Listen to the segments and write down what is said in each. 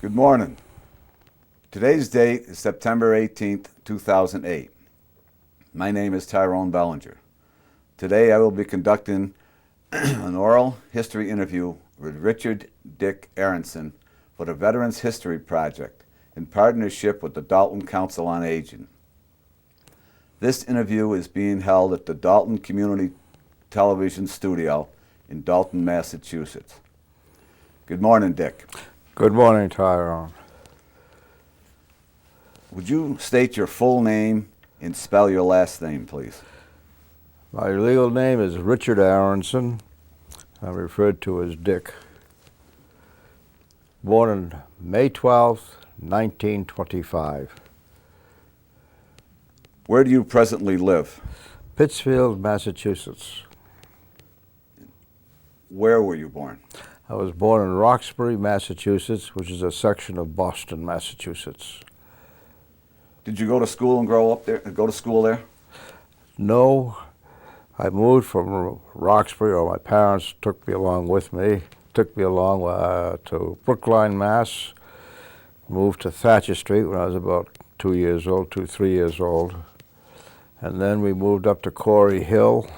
Good morning. Today's date is September 18th, 2008. My name is Tyrone Bellinger. Today I will be conducting an oral history interview with Richard Dick Aronson for the Veterans History Project in partnership with the Dalton Council on Aging. This interview is being held at the Dalton Community Television Studio in Dalton, Massachusetts. Good morning, Dick. Good morning, Tyrone. Would you state your full name and spell your last name, please? My legal name is Richard Aronson. I'm referred to as Dick. Born on May 12th, 1925. Where do you presently live? Pittsfield, Massachusetts. Where were you born? I was born in Roxbury, Massachusetts, which is a section of Boston, Massachusetts. Did you go to school and grow up there? Go to school there? No, I moved from Roxbury, or my parents took me along with me. Took me along to Brookline, Mass. Moved to Thatcher Street when I was about 3 years old. And then we moved up to Corey Hill.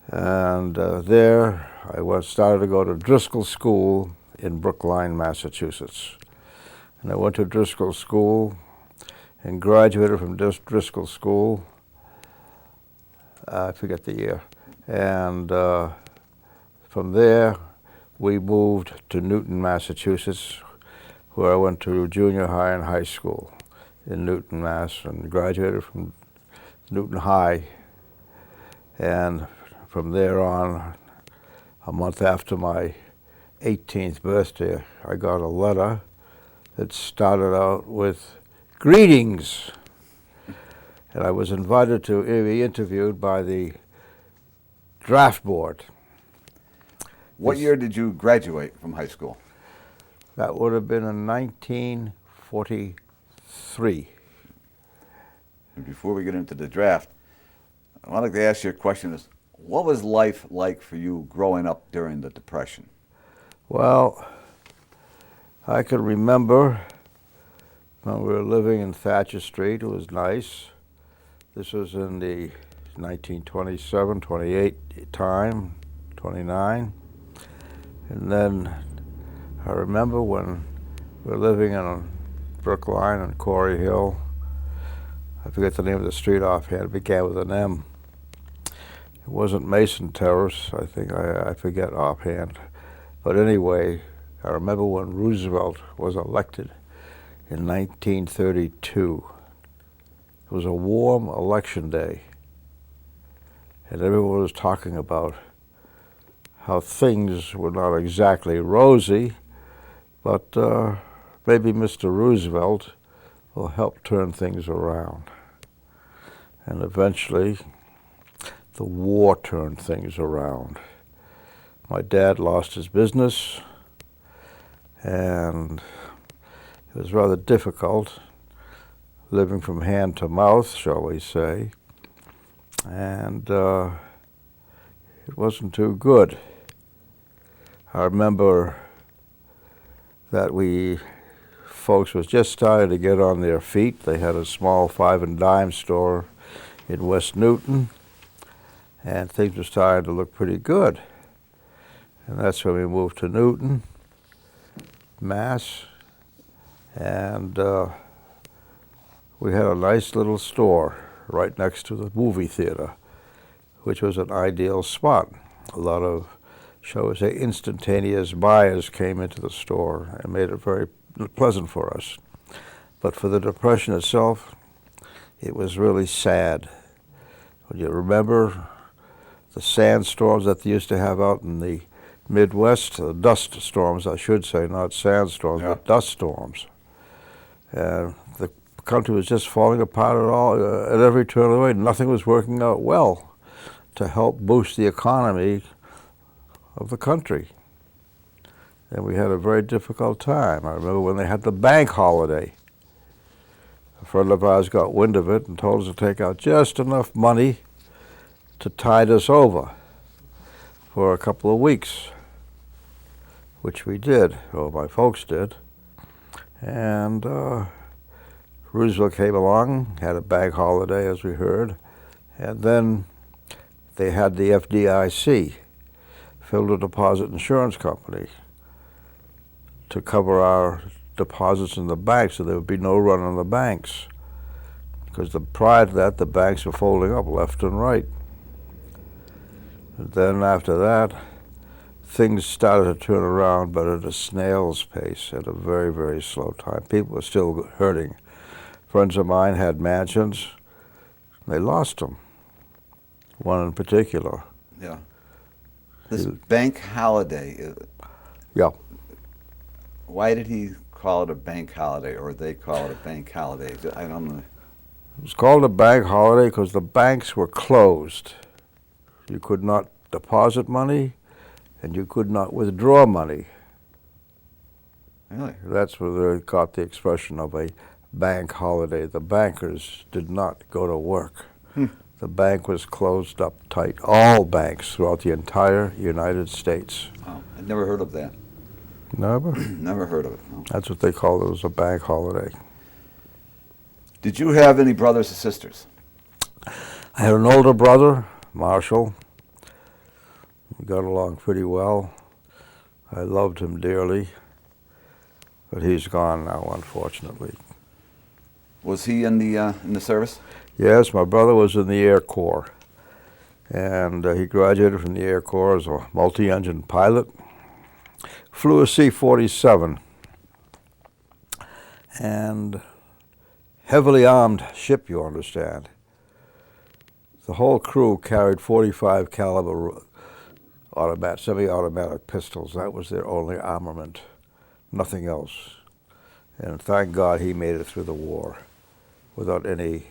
And there I started to go to Driscoll School in Brookline, Massachusetts. And I went to Driscoll School and graduated from Driscoll School. I forget the year. And from there, we moved to Newton, Massachusetts, where I went to junior high and high school in Newton, Mass, and graduated from Newton High. And from there on, a month after my 18th birthday, I got a letter that started out with greetings. And I was invited to be interviewed by the draft board. What year did you graduate from high school? That would have been in 1943. And before we get into the draft, I wanted to ask you a question. What was life like for you growing up during the Depression? Well, I can remember when we were living in Thatcher Street. It was nice. This was in the 1927, 28 time, 29. And then I remember when we were living in Brookline and Corey Hill. I forget the name of the street offhand. It began with an M. It wasn't Mason Terrace, I think. I forget offhand. But anyway, I remember when Roosevelt was elected in 1932. It was a warm election day, and everyone was talking about how things were not exactly rosy, but maybe Mr. Roosevelt will help turn things around. And eventually, the war turned things around. My dad lost his business, and it was rather difficult living from hand to mouth, shall we say, and it wasn't too good. I remember that folks was just starting to get on their feet. They had a small 5 and dime store in West Newton, and things were starting to look pretty good. And that's when we moved to Newton, Mass, and we had a nice little store right next to the movie theater, which was an ideal spot. A lot of, shall we say, instantaneous buyers came into the store and made it very pleasant for us. But for the Depression itself, it was really sad. When you remember the sandstorms that they used to have out in the Midwest, dust storms, I should say, not sandstorms, but dust storms. The country was just falling apart at every turn of the way. Nothing was working out well to help boost the economy of the country. And we had a very difficult time. I remember when they had the bank holiday. A friend of ours got wind of it and told us to take out just enough money to tide us over for a couple of weeks. which we did, or my folks did. And Roosevelt came along, had a bank holiday, as we heard, and then they had the FDIC, Federal Deposit Insurance Company, to cover our deposits in the banks, so there would be no run on the banks. Because prior to that, the banks were folding up left and right. And then after that, things started to turn around, but at a snail's pace, at a very, very slow time. People were still hurting. Friends of mine had mansions. They lost them. One in particular. Yeah. This bank holiday. Yeah. Why did he call it a bank holiday, or they call it a bank holiday? I don't know. It was called a bank holiday because the banks were closed. You could not deposit money, and you could not withdraw money. Really? That's where they got the expression of a bank holiday. The bankers did not go to work. The bank was closed up tight. All banks throughout the entire United States. Oh, I'd never heard of that. Never? Never heard of it. No. That's what they called it, was a bank holiday. Did you have any brothers or sisters? I had an older brother, Marshall. We got along pretty well. I loved him dearly, but he's gone now, unfortunately. Was he in the service? Yes, my brother was in the Air Corps, and he graduated from the Air Corps as a multi-engine pilot. Flew a C-47, and heavily armed ship, you understand. The whole crew carried .45 caliber semi-automatic pistols. That was their only armament, nothing else. And thank God he made it through the war without any,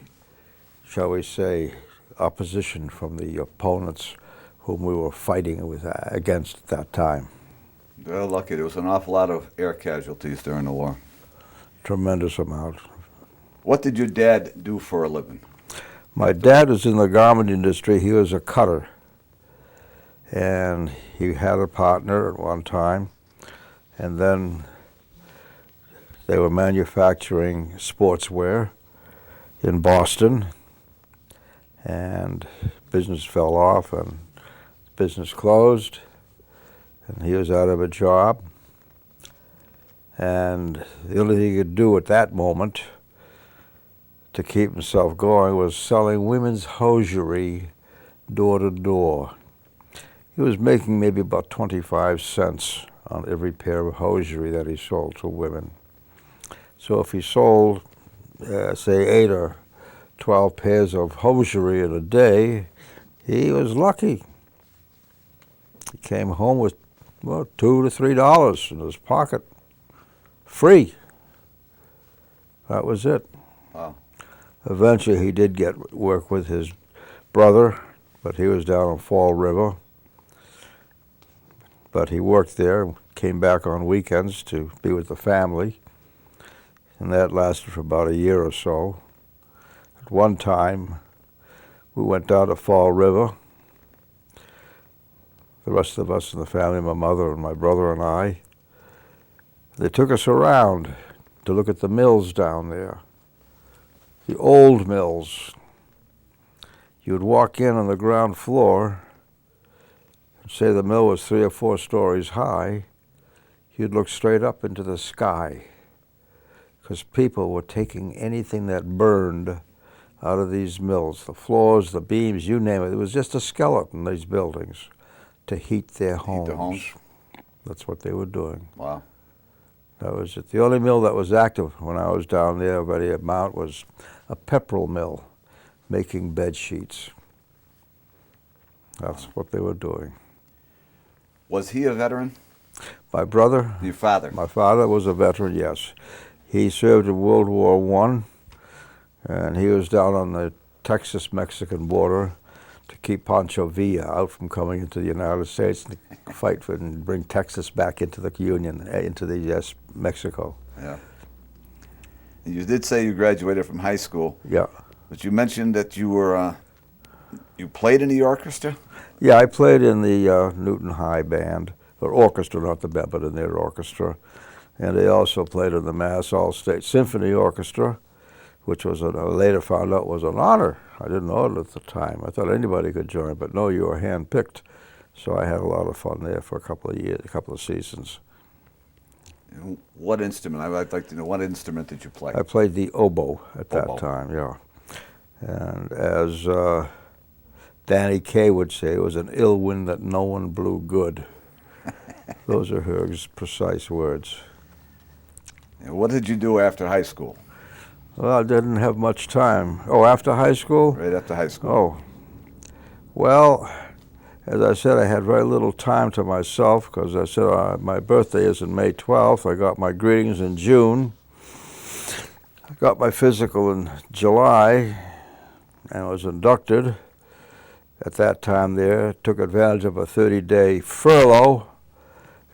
shall we say, opposition from the opponents whom we were fighting against at that time. Well, lucky. There was an awful lot of air casualties during the war. Tremendous amount. What did your dad do for a living? My dad was in the garment industry. He was a cutter. And he had a partner at one time. And then they were manufacturing sportswear in Boston. And business fell off and business closed. And he was out of a job. And the only thing he could do at that moment to keep himself going was selling women's hosiery door to door. He was making maybe about 25 cents on every pair of hosiery that he sold to women. So if he sold, say, 8 or 12 pairs of hosiery in a day, he was lucky. He came home with, well, $2 to $3 in his pocket, free. That was it. Wow. Eventually he did get work with his brother, but he was down on Fall River. But he worked there, came back on weekends to be with the family, and that lasted for about a year or so. At one time, we went down to Fall River. The rest of us in the family, my mother and my brother and I, they took us around to look at the mills down there, the old mills. You'd walk in on the ground floor, and say the mill was 3 or 4 stories high, you'd look straight up into the sky, because people were taking anything that burned out of these mills, the floors, the beams, you name it. It was just a skeleton, these buildings, to heat their homes. Heat the homes? That's what they were doing. Wow. That was it. The only mill that was active when I was down there already at Mount was a pepperell mill, making bed sheets. That's what they were doing. Was he a veteran? My brother? Your father? My father was a veteran, yes. He served in World War I, and he was down on the Texas-Mexican border to keep Pancho Villa out from coming into the United States and fight for and bring Texas back into the Union, into the Mexico. Yeah. And you did say you graduated from high school. Yeah. But you mentioned that you were you played in the orchestra? Yeah, I played in the Newton High band, or orchestra, not the band, but in their orchestra. And they also played in the Mass All-State Symphony Orchestra, which was, I later found out, was an honor. I didn't know it at the time. I thought anybody could join, but no, you were handpicked. So I had a lot of fun there for a couple of years, a couple of seasons. What instrument? I'd like to know, what instrument did you play? I played the oboe at that Oboe. time, yeah. And as Danny Kaye would say, it was an ill wind that no one blew good. Those are her precise words. And what did you do after high school? Well, I didn't have much time. Oh, after high school? Right after high school. Oh, well, as I said, I had very little time to myself because I said my birthday is on May 12th. I got my greetings in June. I got my physical in July and was inducted at that time there. Took advantage of a 30-day furlough.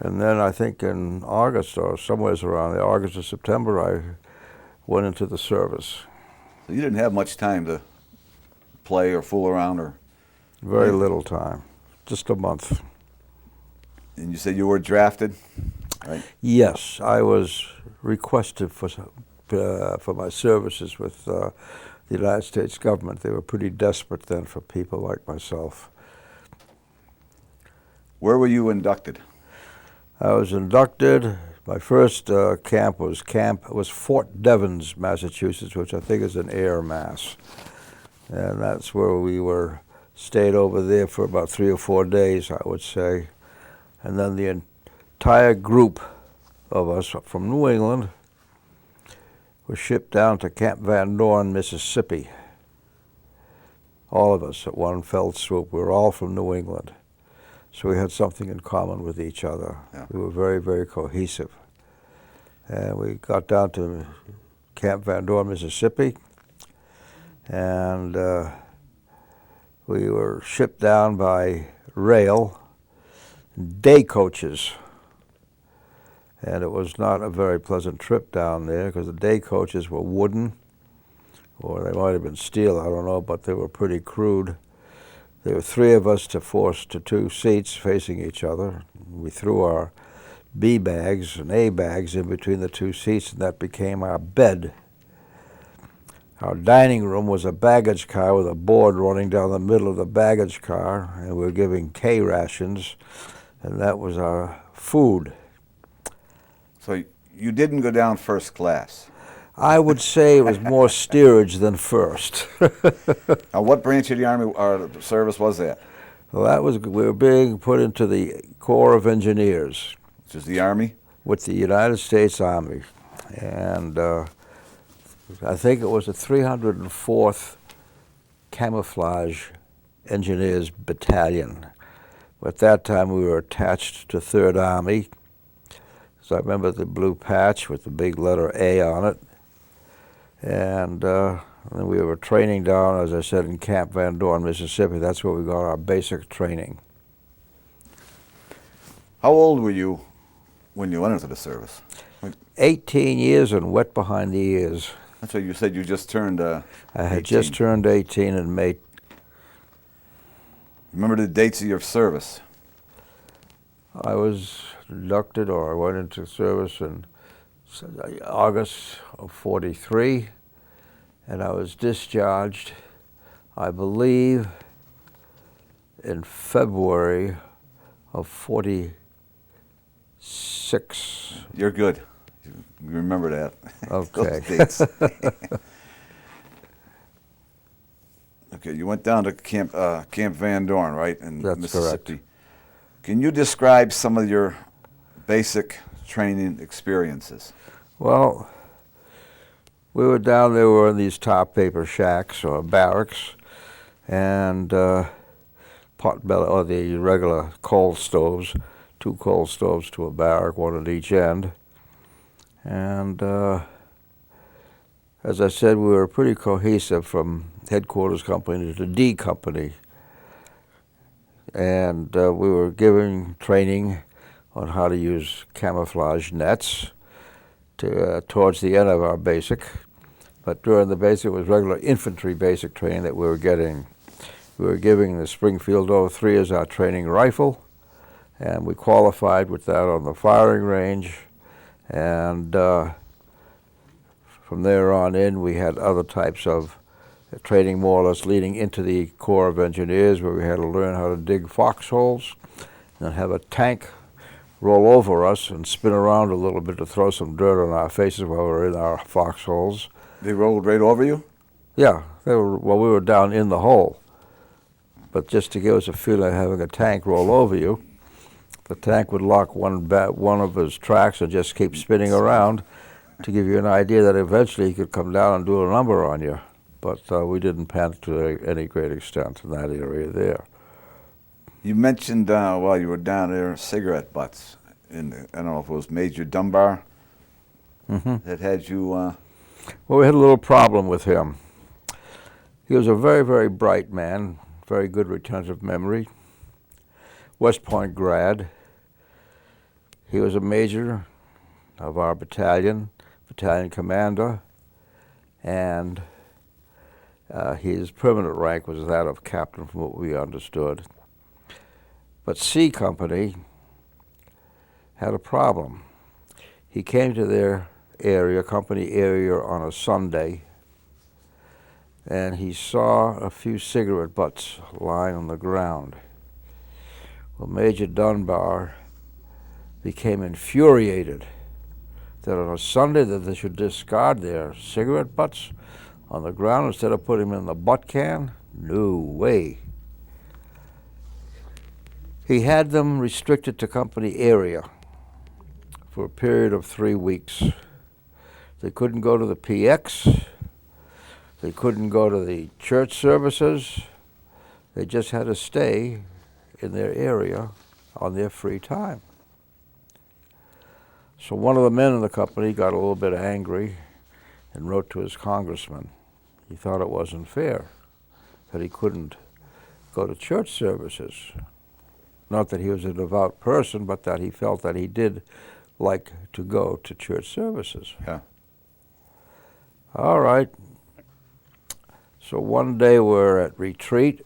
And then I think in August or somewhere around there, August or September, I went into the service. So you didn't have much time to play or fool around, or? Very little time, just a month. And you said you were drafted, right? Yes, I was requested for my services with the United States government. They were pretty desperate then for people like myself. Where were you inducted? I was inducted. My first camp was Fort Devens, Massachusetts, which I think is an air mass, and that's where we stayed over there for about 3 or 4 days, I would say, and then the entire group of us from New England was shipped down to Camp Van Dorn, Mississippi. All of us at one fell swoop. We were all from New England. So we had something in common with each other. Yeah. We were very, very cohesive. And we got down to Camp Van Dorn, Mississippi, and we were shipped down by rail, day coaches. And it was not a very pleasant trip down there because the day coaches were wooden, or they might have been steel, I don't know, but they were pretty crude. There were 3 of us to force to 2 seats facing each other. We threw our B bags and A bags in between the 2 seats, and that became our bed. Our dining room was a baggage car with a board running down the middle of the baggage car, and we were giving K rations, and that was our food. So you didn't go down first class? I would say it was more steerage than first. Now, what branch of the Army or the service was that? Well, we were being put into the Corps of Engineers. Which is the Army? With the United States Army. And I think it was the 304th Camouflage Engineers Battalion. At that time, we were attached to 3rd Army. So I remember the blue patch with the big letter A on it. And then we were training down, as I said, in Camp Van Dorn, Mississippi. That's where we got our basic training. How old were you when you went into the service? 18 years and wet behind the ears. That's what you said. You just turned 18. I had just turned 18 in May. Remember the dates of your service? I was inducted, or I went into service in August of '43, and I was discharged, I believe, in February of '46. You're good. You remember that. Okay. Those dates. Okay, you went down to Camp Van Dorn, right, in That's Mississippi. correct. Can you describe some of your basic training experiences? Well, we were down there, we were in these tar paper shacks or barracks, and potbelly, or the regular coal stoves, 2 coal stoves to a barrack, 1 at each end. And as I said, we were pretty cohesive from headquarters company to D company. And we were giving training on how to use camouflage nets towards the end of our basic. But during the basic, it was regular infantry basic training that we were getting. We were giving the Springfield 03 as our training rifle, And we qualified with that on the firing range. And from there on in, we had other types of training, more or less leading into the Corps of Engineers, where we had to learn how to dig foxholes and have a tank roll over us and spin around a little bit to throw some dirt on our faces while we were in our foxholes. They rolled right over you? Yeah, we were down in the hole. But just to give us a feeling of having a tank roll over you, the tank would lock one of his tracks and just keep spinning around to give you an idea that eventually he could come down and do a number on you. But we didn't panic to any great extent in that area there. You mentioned while you were down there cigarette butts. I don't know if it was Major Dunbar that had you... Well, we had a little problem with him. He was a very, very bright man, very good retentive memory, West Point grad. He was a major of our battalion commander, and his permanent rank was that of captain from what we understood. But C Company had a problem. He came to their area, company area, on a Sunday, and he saw a few cigarette butts lying on the ground. Well, Major Dunbar became infuriated that on a Sunday that they should discard their cigarette butts on the ground instead of putting them in the butt can. No way. He had them restricted to company area for a period of 3 weeks. They couldn't go to the PX. They couldn't go to the church services. They just had to stay in their area on their free time. So one of the men in the company got a little bit angry and wrote to his congressman. He thought it wasn't fair that he couldn't go to church services. Not that he was a devout person, but that he felt that he did like to go to church services. Yeah. All right. So one day we're at retreat,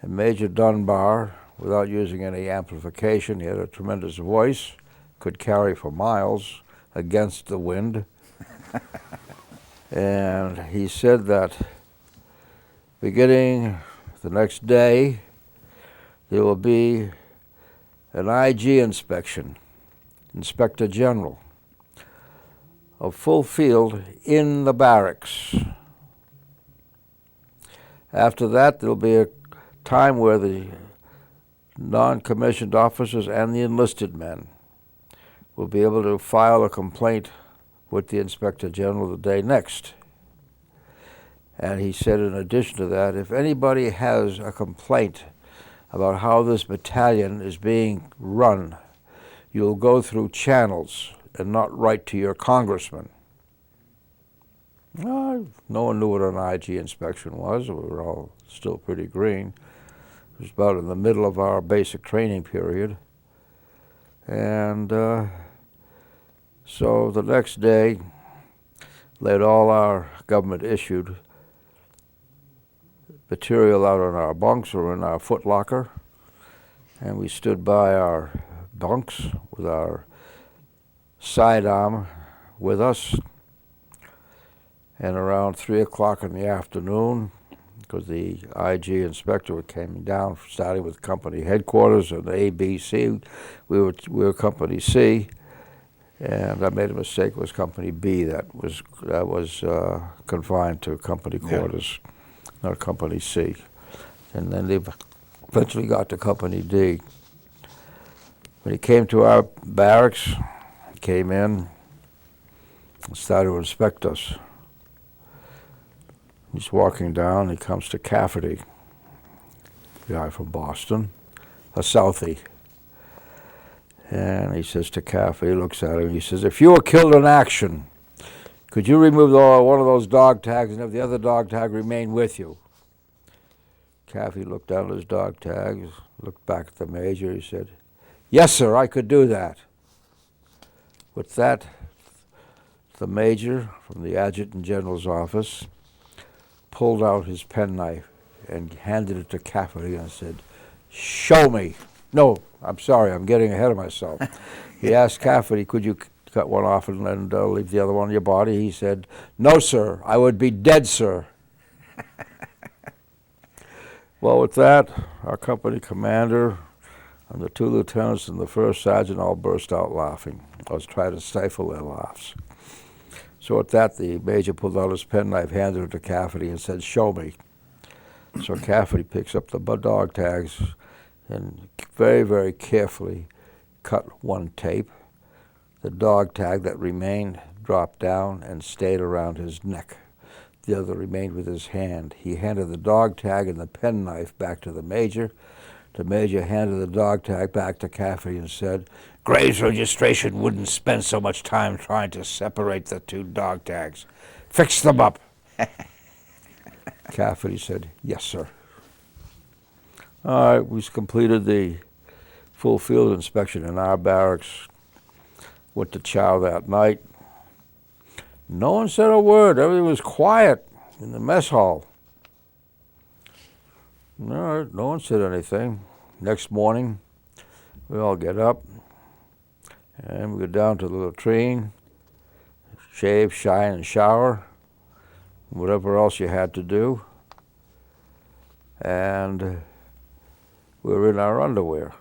and Major Dunbar, without using any amplification, he had a tremendous voice, could carry for miles against the wind. And he said that beginning the next day, there will be an IG inspection, Inspector General, of full field in the barracks. After that, there'll be a time where the non-commissioned officers and the enlisted men will be able to file a complaint with the Inspector General the day next. And he said, in addition to that, if anybody has a complaint about how this battalion is being run, you'll go through channels and not write to your congressman. No one knew what an IG inspection was. We were all still pretty green. It was about in the middle of our basic training period. And so the next day, laid all our government-issued material out on our bunks or in our footlocker, and we stood by our bunks with our sidearm with us. And around 3 o'clock in the afternoon, because the IG inspector came down, starting with company headquarters and A, B, C, we were company C, and I made a mistake. It was company B that was confined to company quarters, not company C. And then they eventually got to company D. When he came to our barracks, he came in and started to inspect us. He's walking down, he comes to Cafferty, a guy from Boston, a Southie. And he says to Cafferty, he looks at him, he says, if you were killed in action, could you remove one of those dog tags and have the other dog tag remain with you? Cafferty looked down at his dog tags, looked back at the major, he said, yes, sir, I could do that. With that, the major from the Adjutant General's office pulled out his penknife and handed it to Cafferty and said, show me. No, I'm sorry, I'm getting ahead of myself. He asked Cafferty, could you cut one off and leave the other one in your body? He said, no, sir, I would be dead, sir. Well, with that, our company commander and the two lieutenants and the first sergeant all burst out laughing. I was trying to stifle their laughs. So at that, the major pulled out his penknife, handed it to Cafferty, and said, show me. So Cafferty picks up the dog tags and very, very carefully cut one tape. The dog tag that remained dropped down and stayed around his neck. The other remained with his hand. He handed the dog tag and the penknife back to the major. The major handed the dog tag back to Cafferty and said, Graves Registration wouldn't spend so much time trying to separate the two dog tags. Fix them up. Cafferty said, yes, sir. All right, we completed the full field inspection in our barracks. Went to chow that night. No one said a word. Everything was quiet in the mess hall. All right, no one said anything. Next morning, we all get up and we go down to the latrine, shave, shine, and shower, whatever else you had to do. And we were in our underwear,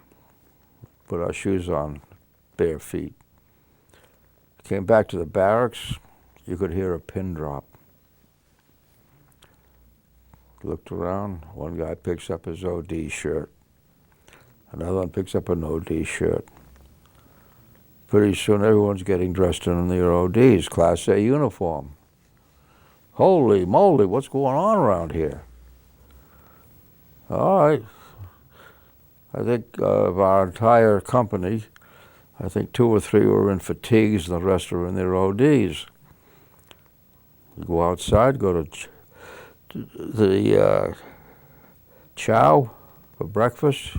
put our shoes on, bare feet. Came back to the barracks, you could hear a pin drop. Looked around, one guy picks up his OD shirt. Another one picks up an OD shirt. Pretty soon everyone's getting dressed in their ODs, Class A uniform. Holy moly, what's going on around here? All right. I think of our entire company, I think 2 or 3 were in fatigues and the rest were in their ODs. We go outside, go to the chow for breakfast.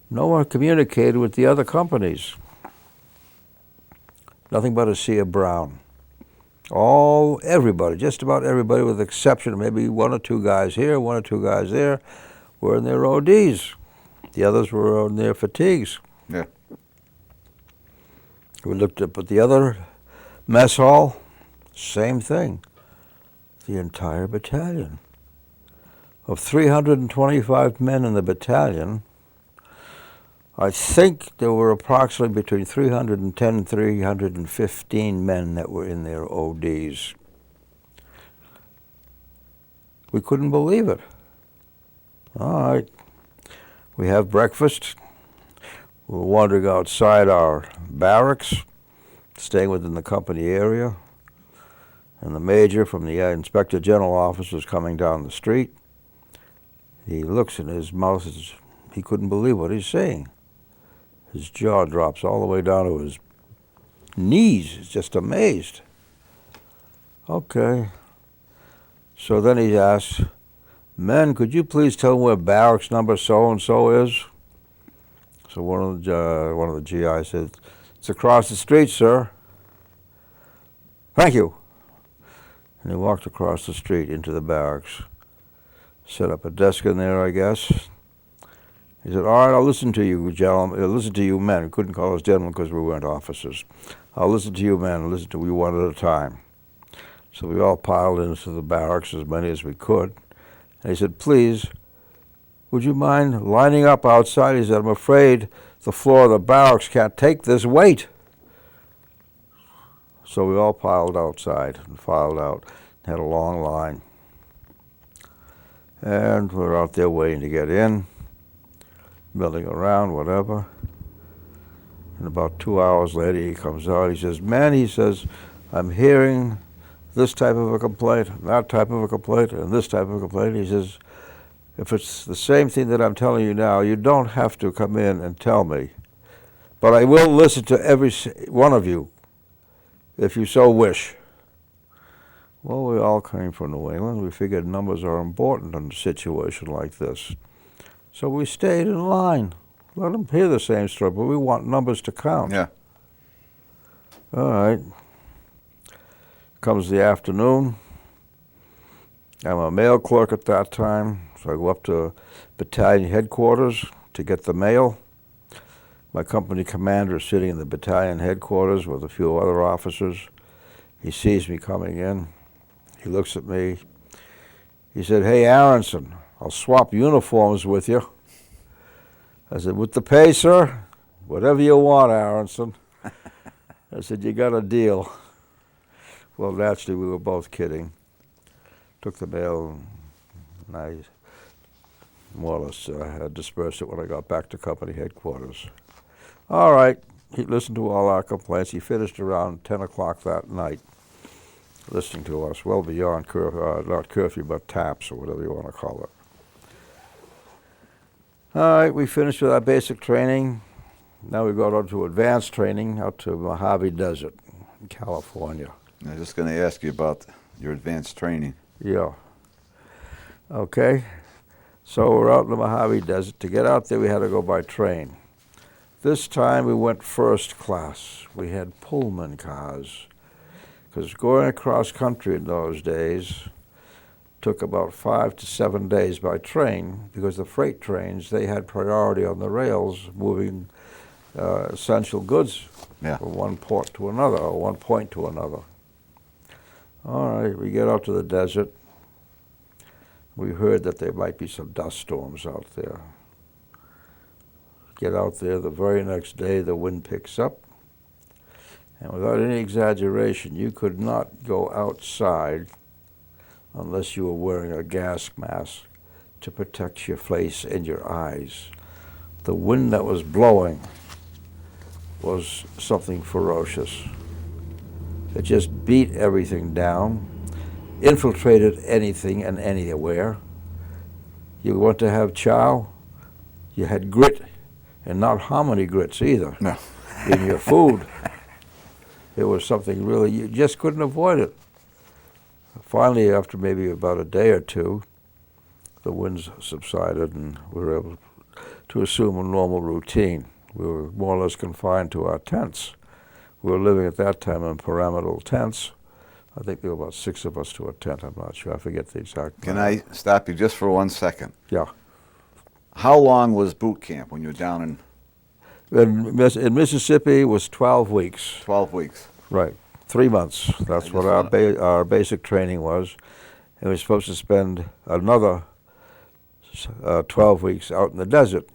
No one communicated with the other companies. Nothing but a sea of brown. Everybody, just about everybody with the exception of maybe 1 or 2 guys here, 1 or 2 guys there, were in their ODs. The others were in their fatigues. Yeah. We looked up at the other mess hall, same thing. The entire battalion. Of 325 men in the battalion, I think there were approximately between 310 and 315 men that were in their ODs. We couldn't believe it. All right. We have breakfast. We're wandering outside our barracks, staying within the company area. And the major from the Inspector General office was coming down the street. He looks in his mouth, he couldn't believe what he's saying. His jaw drops all the way down to his knees. He's just amazed. Okay. So then he asks, men, could you please tell me where barracks number so-and-so is? So one of the GIs said, it's across the street, sir. Thank you. And he walked across the street into the barracks, set up a desk in there, I guess. He said, all right, I'll listen to you, gentlemen. Listen to you men. We couldn't call us gentlemen because we weren't officers. I'll listen to you men. Listen to you one at a time. So we all piled into the barracks, as many as we could. And he said, please, would you mind lining up outside? He said, I'm afraid the floor of the barracks can't take this weight. So we all piled outside and filed out, had a long line. And we're out there waiting to get in, milling around, whatever. And about 2 hours later, he comes out. He says, man, he says, I'm hearing this type of a complaint, and that type of a complaint, and this type of a complaint. He says, if it's the same thing that I'm telling you now, you don't have to come in and tell me. But I will listen to every one of you, if you so wish. Well, we all came from New England. We figured numbers are important in a situation like this. So we stayed in line. Let them hear the same story, but we want numbers to count. Yeah. All right. Comes the afternoon. I'm a mail clerk at that time, so I go up to battalion headquarters, to get the mail. My company commander is sitting in the battalion headquarters with a few other officers. He sees me coming in. He looks at me. He said, "Hey, Aronson, I'll swap uniforms with you." I said, "With the pay, sir?" "Whatever you want, Aronson." I said, "You got a deal." Well, naturally, we were both kidding. Took the mail, and I more or less had dispersed it when I got back to company headquarters. All right, he listened to all our complaints. He finished around 10 o'clock that night, listening to us, well beyond not curfew, but taps, or whatever you want to call it. All right, we finished with our basic training. Now we got on to advanced training out to Mojave Desert in California. I was just going to ask you about your advanced training. Yeah. Okay. So we're out in the Mojave Desert. To get out there, we had to go by train. This time we went first class. We had Pullman cars, because going across country in those days took about 5 to 7 days by train, because the freight trains, they had priority on the rails moving essential goods from one port to another, or one point to another. All right, we get out to the desert. We heard that there might be some dust storms out there. Get out there, the very next day the wind picks up, and without any exaggeration, you could not go outside unless you were wearing a gas mask to protect your face and your eyes. The wind that was blowing was something ferocious. It just beat everything down, infiltrated anything and anywhere. You want to have chow, you had grit, and not hominy grits either, No. in your food. It was something really, you just couldn't avoid it. Finally, after maybe about a day or two, the winds subsided and we were able to assume a normal routine. We were more or less confined to our tents. We were living at that time in pyramidal tents. I think there were about 6 of us to a tent. I'm not sure. I forget the exact Can number. I stop you just for 1 second? Yeah. How long was boot camp when you were down in In Mississippi, it was 12 weeks. 12 weeks? Right. 3 months. That's what our basic training was. And we were supposed to spend another 12 weeks out in the desert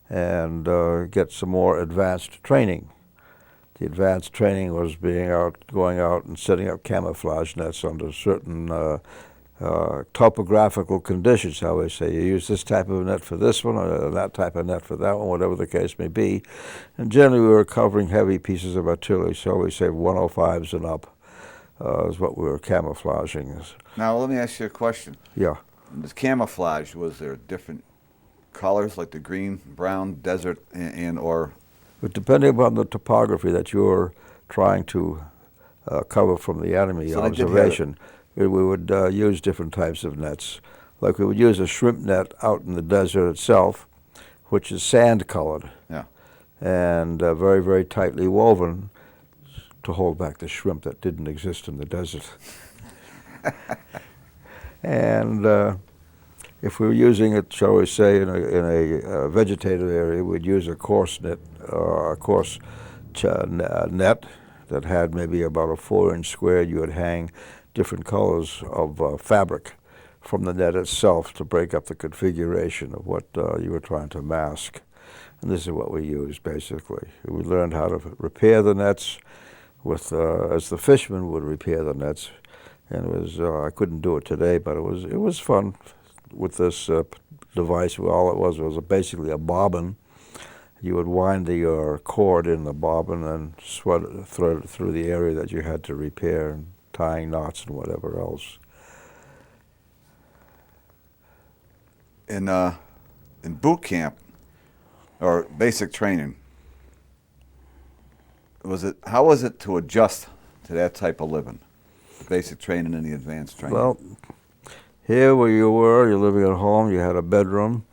and get some more advanced training. The advanced training was going out and setting up camouflage nets under certain topographical conditions, how we say. You use this type of net for this one, or that type of net for that one, whatever the case may be. And generally we were covering heavy pieces of artillery, so we say 105s and up is what we were camouflaging. Now let me ask you a question. Yeah. This camouflage, was there different colors like the green, brown, desert, or? But depending upon the topography that you're trying to cover from the enemy observation, we would use different types of nets. Like we would use a shrimp net out in the desert itself, which is sand-colored, and very, very tightly woven to hold back the shrimp that didn't exist in the desert. And if we were using it, shall we say, in a vegetative area, we'd use a coarse net, net that had maybe about a 4-inch square. You would hang different colors of fabric from the net itself to break up the configuration of what you were trying to mask. And this is what we used, basically. We learned how to repair the nets with, as the fishermen would repair the nets. And it was, I couldn't do it today, but it was fun with this device. All it was basically a bobbin. You would wind your cord in the bobbin and thread it through the area that you had to repair, and tying knots and whatever else. In boot camp or basic training, how was it to adjust to that type of living, the basic training and the advanced training? Well, here where you were, you're living at home, you had a bedroom.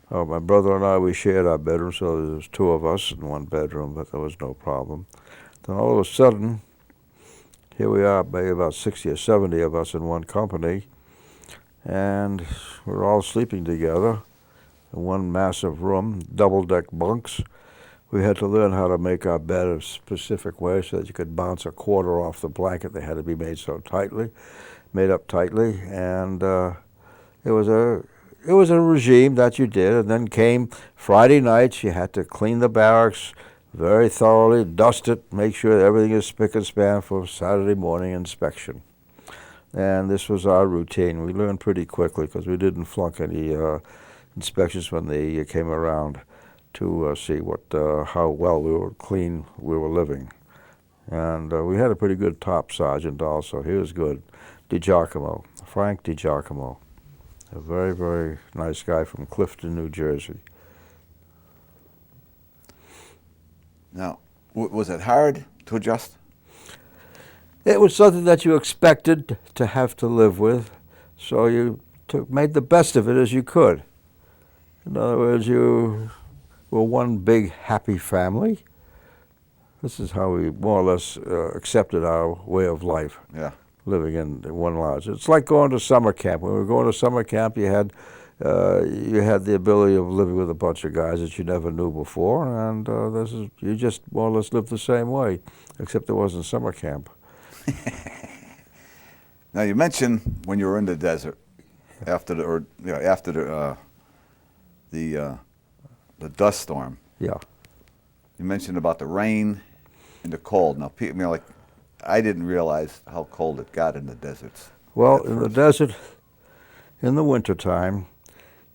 My brother and I, we shared our bedroom, so there was 2 of us in one bedroom, but there was no problem. Then all of a sudden, here we are, maybe about 60 or 70 of us in one company, and we're all sleeping together. in one massive room, double-deck bunks. We had to learn how to make our bed a specific way so that you could bounce a quarter off the blanket. They had to be made up tightly, and it was a regime that you did. And then came Friday nights. You had to clean the barracks very thoroughly, dust it, make sure everything is spick and span for Saturday morning inspection. And this was our routine. We learned pretty quickly because we didn't flunk any inspections when they came around to see how well we were clean we were living. And we had a pretty good top sergeant also. He was good. Frank DiGiacomo, a very, very nice guy from Clifton, New Jersey. Now, was it hard to adjust? It was something that you expected to have to live with, so you made the best of it as you could. In other words, you were one big happy family. This is how we more or less accepted our way of life. Yeah. Living in one lodge. It's like going to summer camp. When we were going to summer camp, you had the ability of living with a bunch of guys that you never knew before, and you just more or less lived the same way, except it wasn't summer camp. Now, you mentioned when you were in the desert after the dust storm. Yeah. You mentioned about the rain and the cold. Now, I didn't realize how cold it got in the deserts. Well, in the desert, in the wintertime,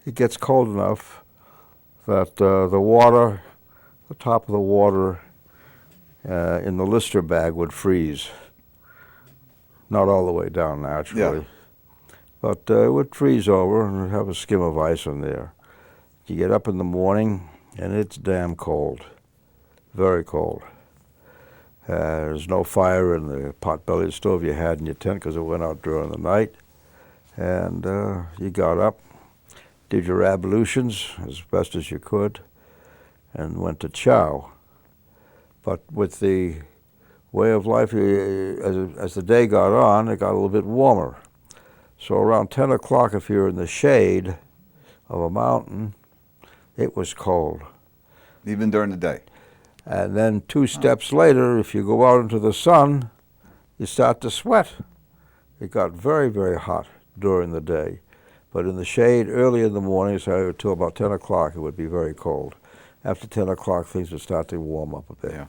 it gets cold enough that the top of the water in the Lister bag would freeze. Not all the way down, naturally. Yeah. But it would freeze over and have a skim of ice in there. You get up in the morning, and it's damn cold. Very cold. There's no fire in the pot-bellied stove you had in your tent because it went out during the night. And you got up, did your ablutions as best as you could, and went to chow. But with the way of life, as the day got on, it got a little bit warmer. So around 10 o'clock, if you're in the shade of a mountain, it was cold. Even during the day? And then 2 steps later, if you go out into the sun, you start to sweat. It got very, very hot during the day. But in the shade, early in the morning, so until about 10 o'clock, it would be very cold. After 10 o'clock, things would start to warm up a bit. Yeah.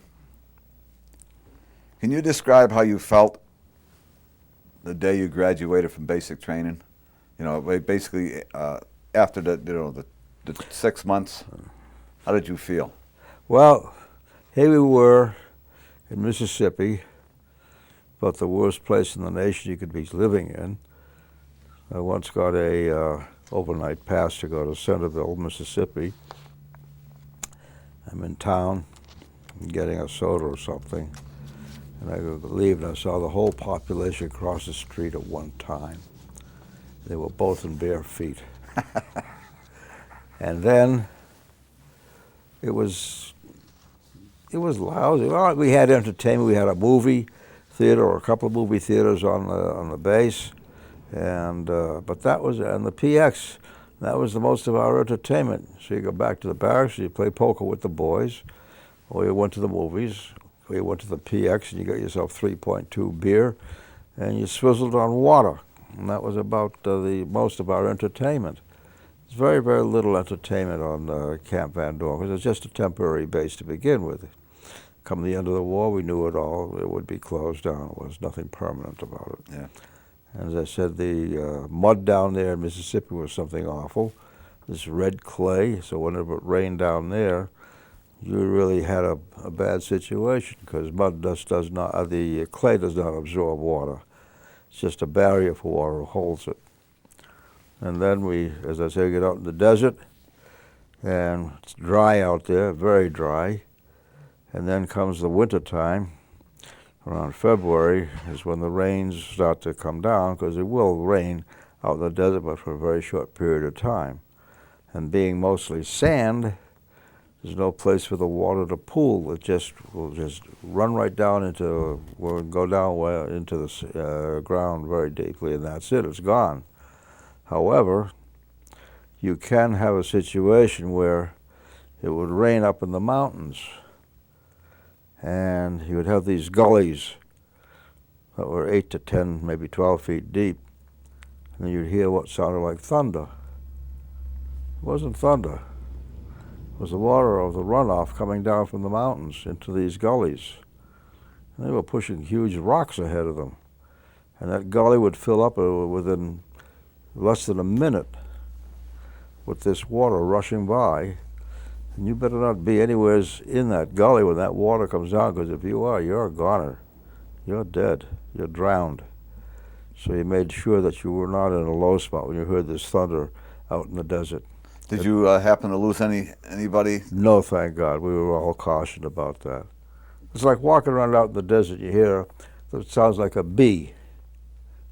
Can you describe how you felt the day you graduated from basic training? You know, basically after the 6 months, how did you feel? Well, here we were in Mississippi, about the worst place in the nation you could be living in. I once got a overnight pass to go to Centerville, Mississippi. I'm in town, getting a soda or something, and I leave, and I saw the whole population cross the street at one time. They were both in bare feet. And then it was lousy. Well, we had entertainment. We had a movie theater or a couple of movie theaters on the base, and but that was, and the PX. That was the most of our entertainment. So you go back to the barracks, you play poker with the boys, or you went to the movies, or you went to the PX and you got yourself 3.2 beer, and you swizzled on water. And that was about the most of our entertainment. There's very, very little entertainment on Camp Van Dorn, because it's just a temporary base to begin with. Come the end of the war, we knew it all. It would be closed down. There was nothing permanent about it. Yeah. And as I said, the mud down there in Mississippi was something awful. This red clay, so whenever it rained down there, you really had a bad situation, because mud dust does not, the clay does not absorb water. It's just a barrier for water that holds it. And then we, as I say, get out in the desert, and it's dry out there, very dry. And then comes the winter time. Around February is when the rains start to come down, because it will rain out in the desert, but for a very short period of time. And being mostly sand, there's no place for the water to pool. It will just run right down into the ground very deeply, and that's it. It's gone. However, you can have a situation where it would rain up in the mountains, and you would have these gullies that were 8 to 10, maybe 12 feet deep, and you'd hear what sounded like thunder. It wasn't thunder. It was the water of the runoff coming down from the mountains into these gullies. And they were pushing huge rocks ahead of them. And that gully would fill up within less than a minute with this water rushing by. And you better not be anywhere in that gully when that water comes down, because if you are, you're a goner. You're dead. You're drowned. So you made sure that you were not in a low spot when you heard this thunder out in the desert. Did you happen to lose anybody? No, thank God. We were all cautioned about that. It's like walking around out in the desert. You hear it sounds like a bee,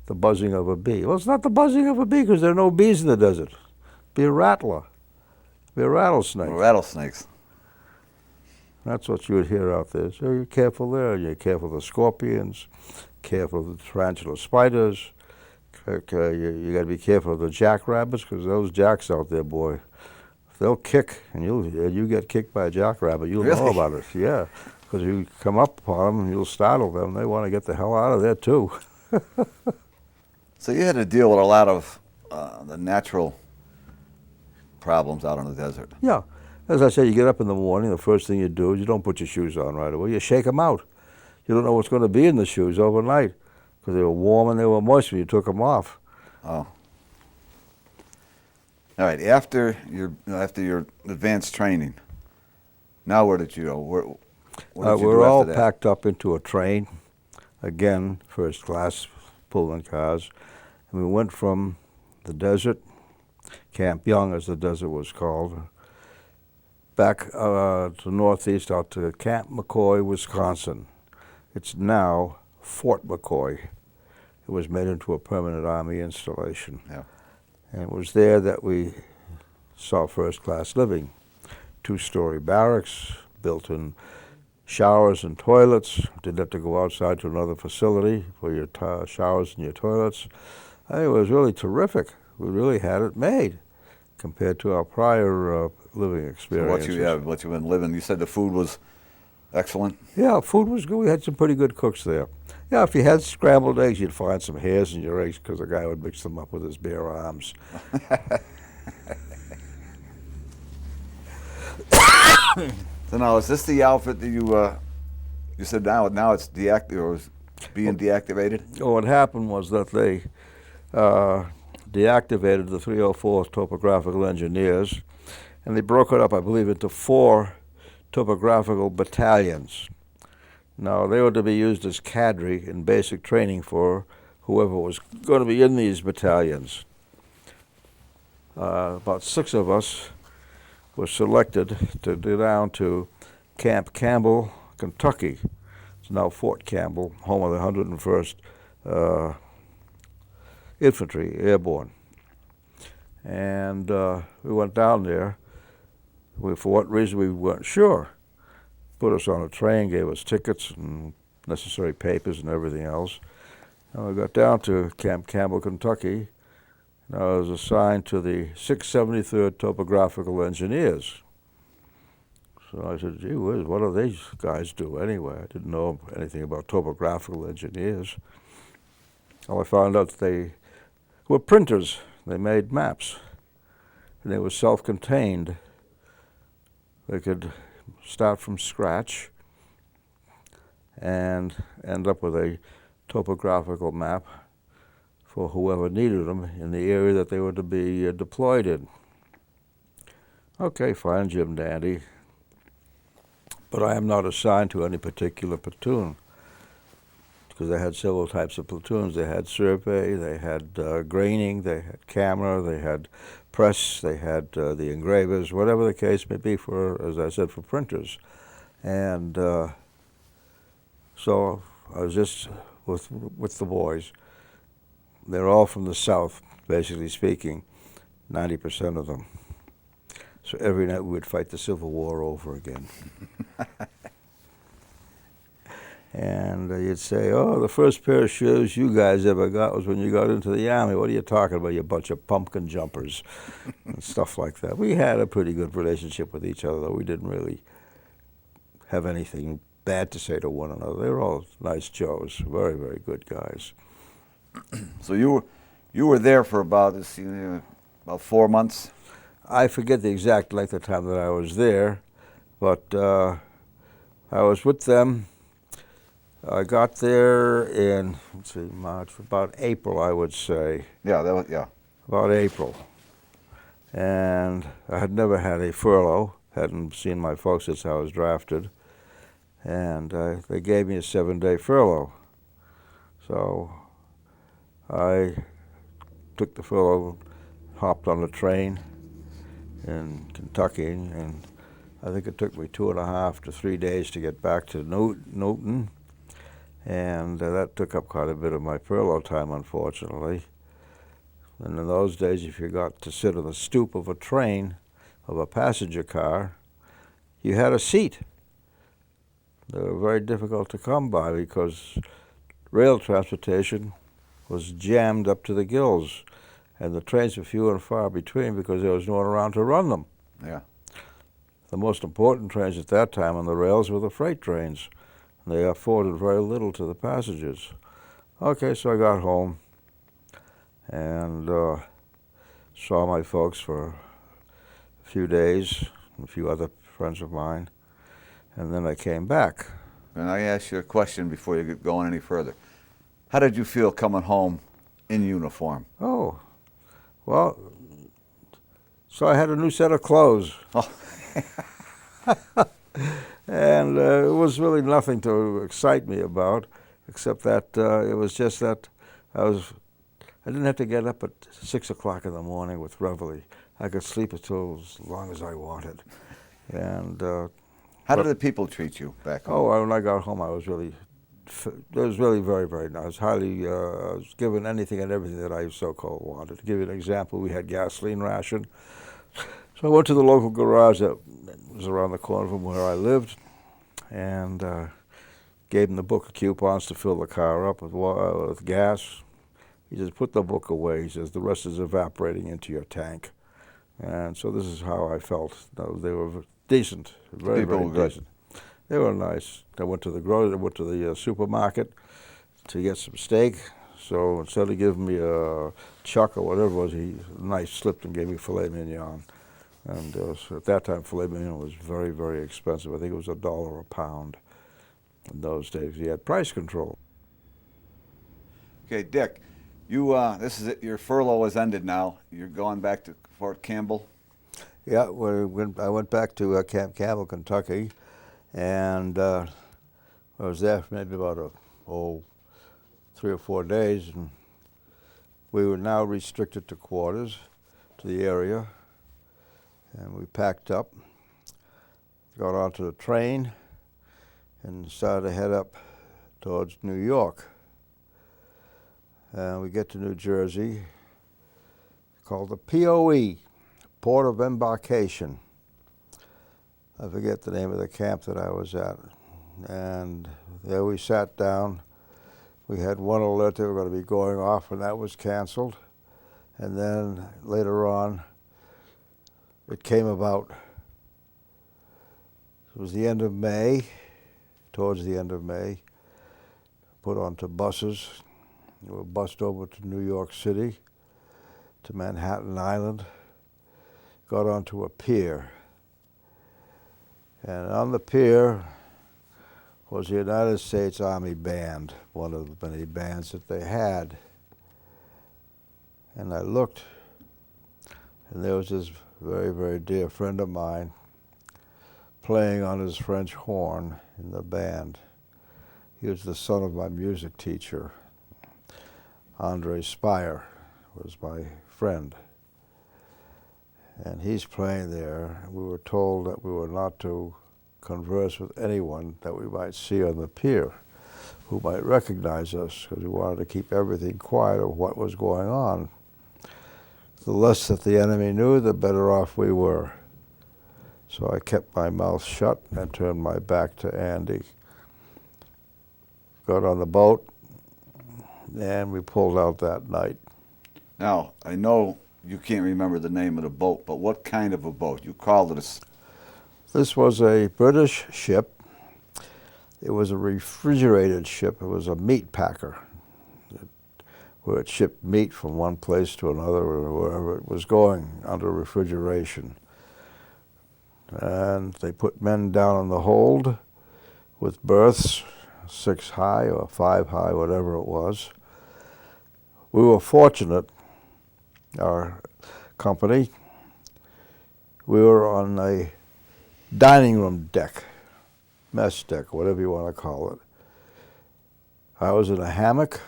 the buzzing of a bee. Well, it's not the buzzing of a bee because there are no bees in the desert. Be a rattler. Be a rattlesnake. Rattlesnakes. That's what you would hear out there. So you're careful there. You're careful of the scorpions, careful of the tarantula spiders. You got to be careful of the jackrabbits, because those jacks out there, boy, they'll kick, and you get kicked by a jackrabbit. You'll know about it. Yeah, because you come up upon them and you'll startle them. They want to get the hell out of there too. So you had to deal with a lot of the natural problems out in the desert. Yeah. As I said, you get up in the morning, the first thing you do is you don't put your shoes on right away. You shake them out. You don't know what's going to be in the shoes overnight, because they were warm and they were moist when you took them off. Oh. All right. After your advanced training, now where did you go? What did you we're do all after that? packed up into a train, again, first class, Pullman cars, and we went from the desert, Camp Young as the desert was called, back to northeast out to Camp McCoy, Wisconsin. It's now Fort McCoy. It was made into a permanent Army installation. Yeah. And it was there that we saw first-class living. 2-story barracks, built-in showers and toilets. Didn't have to go outside to another facility for your showers and your toilets. I think it was really terrific. We really had it made compared to our prior living experiences. So what you've been living, you said the food was excellent? Yeah, food was good. We had some pretty good cooks there. Yeah, if you had scrambled eggs, you'd find some hairs in your eggs because the guy would mix them up with his bare arms. So now, is this the outfit that you said now it's deactivated, or is being deactivated? Well, what happened was that they deactivated the 304 topographical engineers, and they broke it up, I believe, into 4 topographical battalions. Now, they were to be used as cadre in basic training for whoever was going to be in these battalions. About 6 of us were selected to go down to Camp Campbell, Kentucky. It's now Fort Campbell, home of the 101st Infantry Airborne. And we went down there. For what reason, we weren't sure. Put us on a train, gave us tickets and necessary papers and everything else. And we got down to Camp Campbell, Kentucky, and I was assigned to the 673rd Topographical Engineers. So I said, gee whiz, what do these guys do anyway? I didn't know anything about topographical engineers. Well, I found out that they were printers. They made maps, and they were self-contained. They could start from scratch and end up with a topographical map for whoever needed them in the area that they were to be deployed in. Okay, fine, Jim Dandy. But I am not assigned to any particular platoon, because they had several types of platoons. They had survey, they had graining, they had camera, they had press, they had the engravers, whatever the case may be for, as I said, for printers. And so I was just with the boys. They're all from the South, basically speaking, 90% of them. So every night we would fight the Civil War over again. And you'd say, oh, the first pair of shoes you guys ever got was when you got into the Army. What are you talking about, you bunch of pumpkin jumpers? And stuff like that. We had a pretty good relationship with each other, though. We didn't really have anything bad to say to one another. They were all nice Joes, very, very good guys. So you were there for about 4 months? I forget the exact length of time that I was there, but I was with them. I got there in, let's see, March, about April, I would say. Yeah, About April. And I had never had a furlough, hadn't seen my folks since I was drafted. And they gave me a 7-day furlough. So I took the furlough, hopped on the train in Kentucky, and I think it took me 2.5 to 3 days to get back to Newton. And that took up quite a bit of my furlough time, unfortunately. And in those days, if you got to sit on the stoop of a train, of a passenger car, you had a seat. They were very difficult to come by because rail transportation was jammed up to the gills, and the trains were few and far between because there was no one around to run them. Yeah. The most important trains at that time on the rails were the freight trains. They afforded very little to the passengers. Okay, so I got home and saw my folks for a few days, and a few other friends of mine, and then I came back. And I ask you a question before you get going any further. How did you feel coming home in uniform? Oh, well, so I had a new set of clothes. Oh. And it was really nothing to excite me about, except that it was just that I didn't have to get up at 6 o'clock in the morning with reveille. I could sleep until as long as I wanted. And how did the people treat you back home? Oh, when I got home, it was really very, very nice. I was given anything and everything that I so-called wanted. To give you an example, we had gasoline ration. So I went to the local garage that was around the corner from where I lived, and gave him the book of coupons to fill the car up with gas. He says, put the book away. He says, the rest is evaporating into your tank. And so this is how I felt. They were decent, very, very decent. They were nice. I went to the supermarket to get some steak. So instead of giving me a chuck or whatever it was, he slipped and gave me filet mignon. And so at that time, filet mignon was very, very expensive. I think it was $1 a pound in those days. He had price control. Okay, Dick, you this is it. Your furlough has ended now. You're going back to Fort Campbell. Yeah, I went back to Camp Campbell, Kentucky, and I was there for maybe about 3 or 4 days, and we were now restricted to quarters, to the area, and we packed up, got onto the train, and started to head up towards New York. And we get to New Jersey, called the POE, Port of Embarkation. I forget the name of the camp that I was at. And there we sat down. We had one alert they were going to be going off, and that was canceled. And then later on, it came about. It was the end of May, towards the end of May, put onto buses. We were bussed over to New York City, to Manhattan Island, got onto a pier. And on the pier was the United States Army Band, one of the many bands that they had. And I looked, and there was this very, very dear friend of mine playing on his French horn in the band. He was the son of my music teacher. Andre Spire was my friend. And he's playing there. We were told that we were not to converse with anyone that we might see on the pier who might recognize us, because we wanted to keep everything quiet of what was going on. The less that the enemy knew, the better off we were. So I kept my mouth shut and turned my back to Andy. got on the boat, and we pulled out that night. Now, I know you can't remember the name of the boat, but what kind of a boat? You called it This was a British ship. It was a refrigerated ship. It was a meat packer, where it shipped meat from one place to another or wherever it was going under refrigeration. And they put men down in the hold with berths, 6 high or 5 high, whatever it was. We were fortunate, our company, we were on a dining room deck, mess deck, whatever you want to call it. I was in a hammock,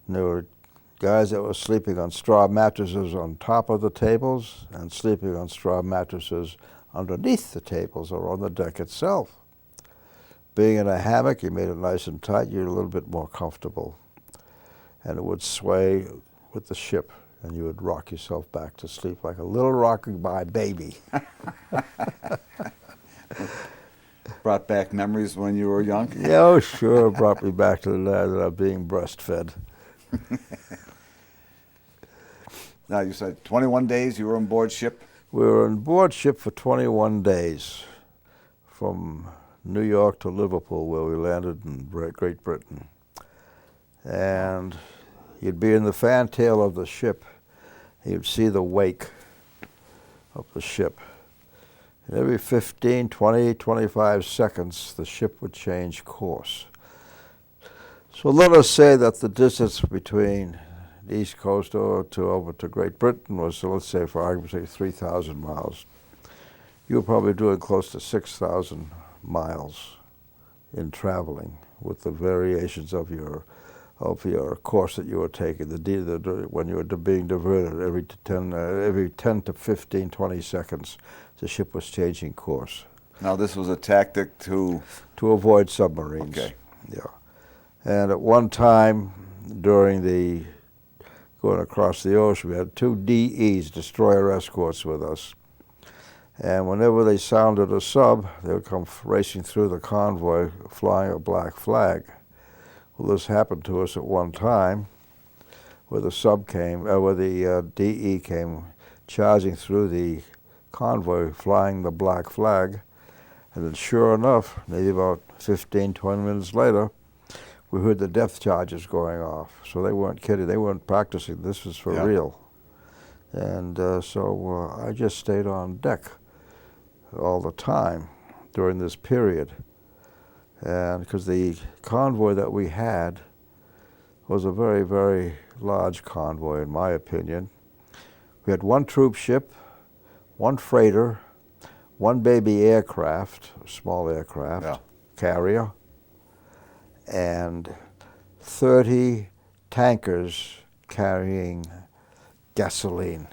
and there were guys that were sleeping on straw mattresses on top of the tables and sleeping on straw mattresses underneath the tables or on the deck itself. Being in a hammock, you made it nice and tight, you're a little bit more comfortable. And it would sway with the ship, and you would rock yourself back to sleep like a little rock-a-bye baby. Brought back memories when you were young? Yeah, oh, sure, it brought me back to the day that I'm being breastfed. Now, you said 21 days you were on board ship? We were on board ship for 21 days from New York to Liverpool, where we landed in Great Britain. And you'd be in the fantail of the ship. You'd see the wake of the ship. And every 15, 20, 25 seconds, the ship would change course. So let us say that the distance between the East Coast over to Great Britain was, so let's say for argument's sake, 3,000 miles. You were probably doing close to 6,000 miles in traveling with the variations of your course that you were taking. When you were being diverted every 10 to 15, 20 seconds, the ship was changing course. Now, this was a tactic to avoid submarines. Okay. Yeah. And at one time, during going across the ocean, we had 2 DEs, destroyer escorts, with us. And whenever they sounded a sub, they would come racing through the convoy, flying a black flag. Well, this happened to us at one time, where the DE came charging through the convoy, flying the black flag. And then sure enough, maybe about 15, 20 minutes later, we heard the depth charges going off. So they weren't kidding. They weren't practicing. This was for real. And so I just stayed on deck all the time during this period. And because the convoy that we had was a very, very large convoy, in my opinion. We had 1 troop ship, 1 freighter, 1 baby aircraft, a small aircraft, carrier, and 30 tankers carrying gasoline.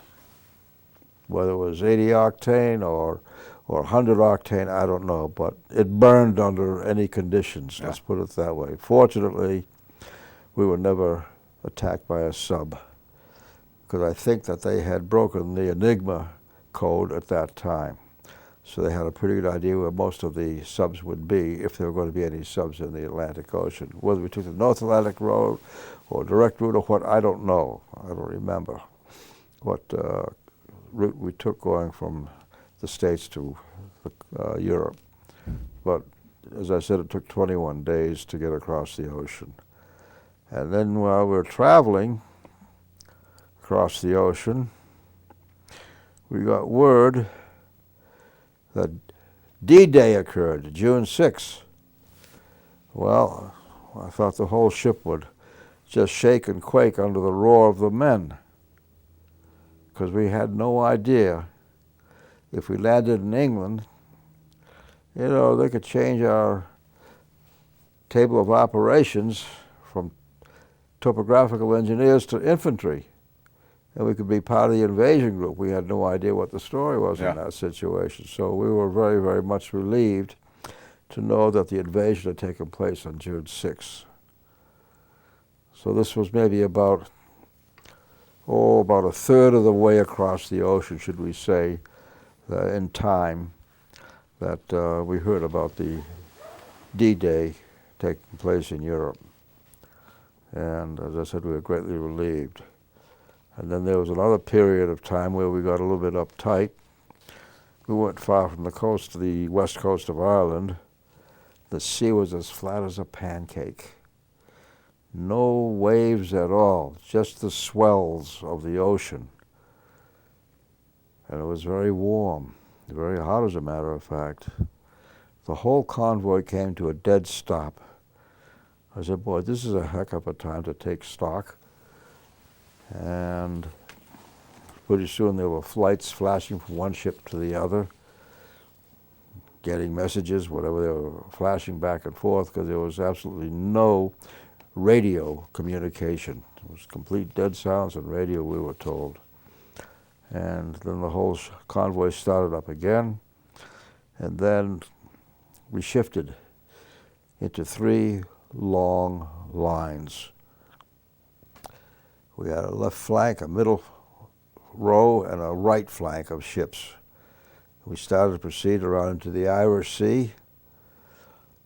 Whether it was 80 octane or 100 octane, I don't know, but it burned under any conditions, let's put it that way. Fortunately, we were never attacked by a sub, because I think that they had broken the Enigma code at that time. So they had a pretty good idea where most of the subs would be, if there were going to be any subs in the Atlantic Ocean. Whether we took the North Atlantic road or direct route or what, I don't know. I don't remember what route we took going from the States to Europe. But as I said, it took 21 days to get across the ocean. And then while we were traveling across the ocean, we got word that D-Day occurred, June 6th. Well, I thought the whole ship would just shake and quake under the roar of the men, because we had no idea if we landed in England, they could change our table of operations from topographical engineers to infantry, and we could be part of the invasion group. We had no idea what the story was in that situation. So we were very, very much relieved to know that the invasion had taken place on June 6th. So this was maybe about a third of the way across the ocean, should we say, in time, that we heard about the D-Day taking place in Europe. And as I said, we were greatly relieved. And then there was another period of time where we got a little bit uptight. We weren't far from the coast, the west coast of Ireland. The sea was as flat as a pancake. No waves at all, just the swells of the ocean. And it was very warm, very hot as a matter of fact. The whole convoy came to a dead stop. I said, boy, this is a heck of a time to take stock. And pretty soon there were flights flashing from one ship to the other, getting messages, whatever they were flashing back and forth, because there was absolutely no radio communication. It was complete dead silence on radio, we were told. And then the whole convoy started up again, and then we shifted into 3 long lines. We had a left flank, a middle row, and a right flank of ships. We started to proceed around into the Irish Sea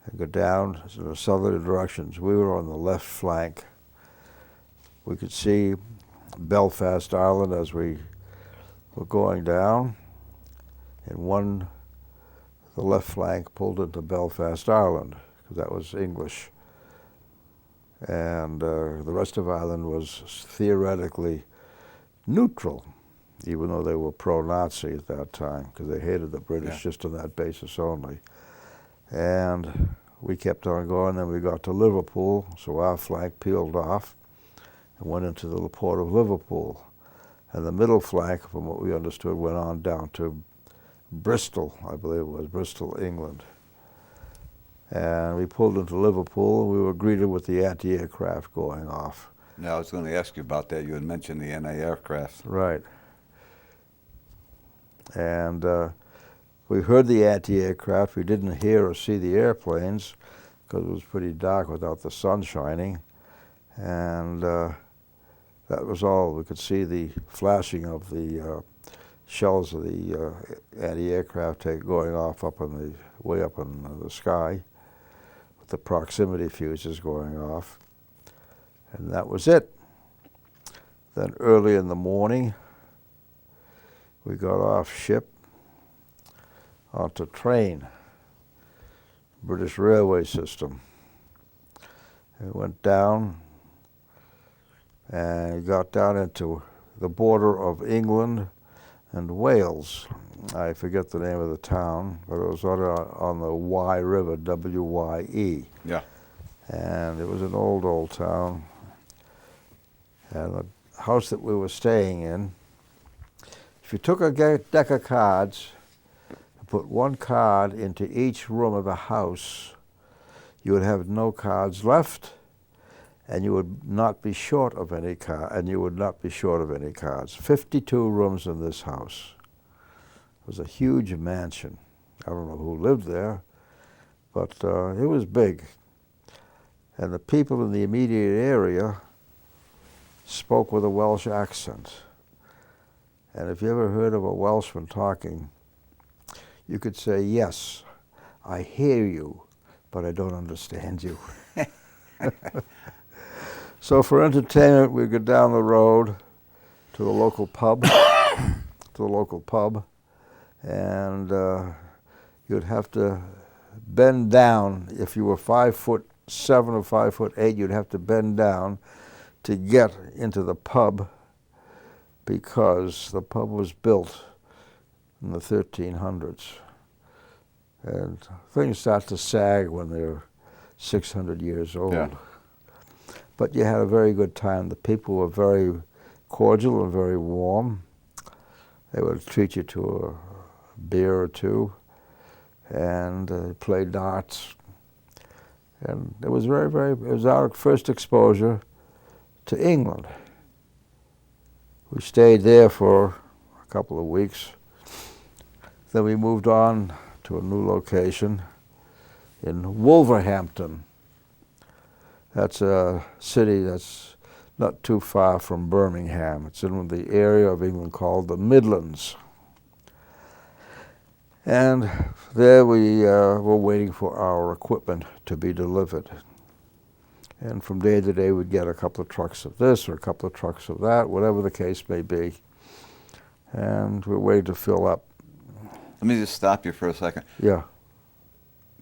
and go down in the southerly directions. We were on the left flank. We could see Belfast, Ireland, as we were going down, and the left flank pulled into Belfast, Ireland, because that was English. And the rest of Ireland was theoretically neutral, even though they were pro-Nazi at that time, because they hated the British just on that basis only. And we kept on going, then we got to Liverpool, so our flank peeled off and went into the port of Liverpool. And the middle flank, from what we understood, went on down to Bristol, I believe it was, Bristol, England. And we pulled into Liverpool, and we were greeted with the anti-aircraft going off. Now, I was going to ask you about that. You had mentioned the anti-aircraft. Right. And we heard the anti-aircraft. We didn't hear or see the airplanes because it was pretty dark without the sun shining. And that was all. We could see the flashing of the shells of the anti-aircraft going off way up in the sky, with the proximity fuses going off. And that was it. Then early in the morning, we got off ship onto train, British railway system. And we went down and got down into the border of England and Wales. I forget the name of the town, but it was on the Wye River, W-Y-E. Yeah. And it was an old town. And the house that we were staying in, if you took a deck of cards and put one card into each room of the house, you would have no cards left, and you would not be short of any cards. 52 rooms in this house. It was a huge mansion. I don't know who lived there, but it was big. And the people in the immediate area spoke with a Welsh accent. And if you ever heard of a Welshman talking, you could say, yes, I hear you, but I don't understand you. So for entertainment, we'd go down the road to the local pub, and you'd have to bend down. If you were 5'7" or 5'8", you'd have to bend down to get into the pub, because the pub was built in the 1300s. And things start to sag when they're 600 years old. Yeah. But you had a very good time. The people were very cordial and very warm. They would treat you to a beer or two, and play darts. And it was it was our first exposure to England. We stayed there for a couple of weeks. Then we moved on to a new location in Wolverhampton. That's a city that's not too far from Birmingham. It's in the area of England called the Midlands. And there we were waiting for our equipment to be delivered. And from day to day, we'd get a couple of trucks of this or a couple of trucks of that, whatever the case may be. And we're waiting to fill up. Let me just stop you for a second. Yeah.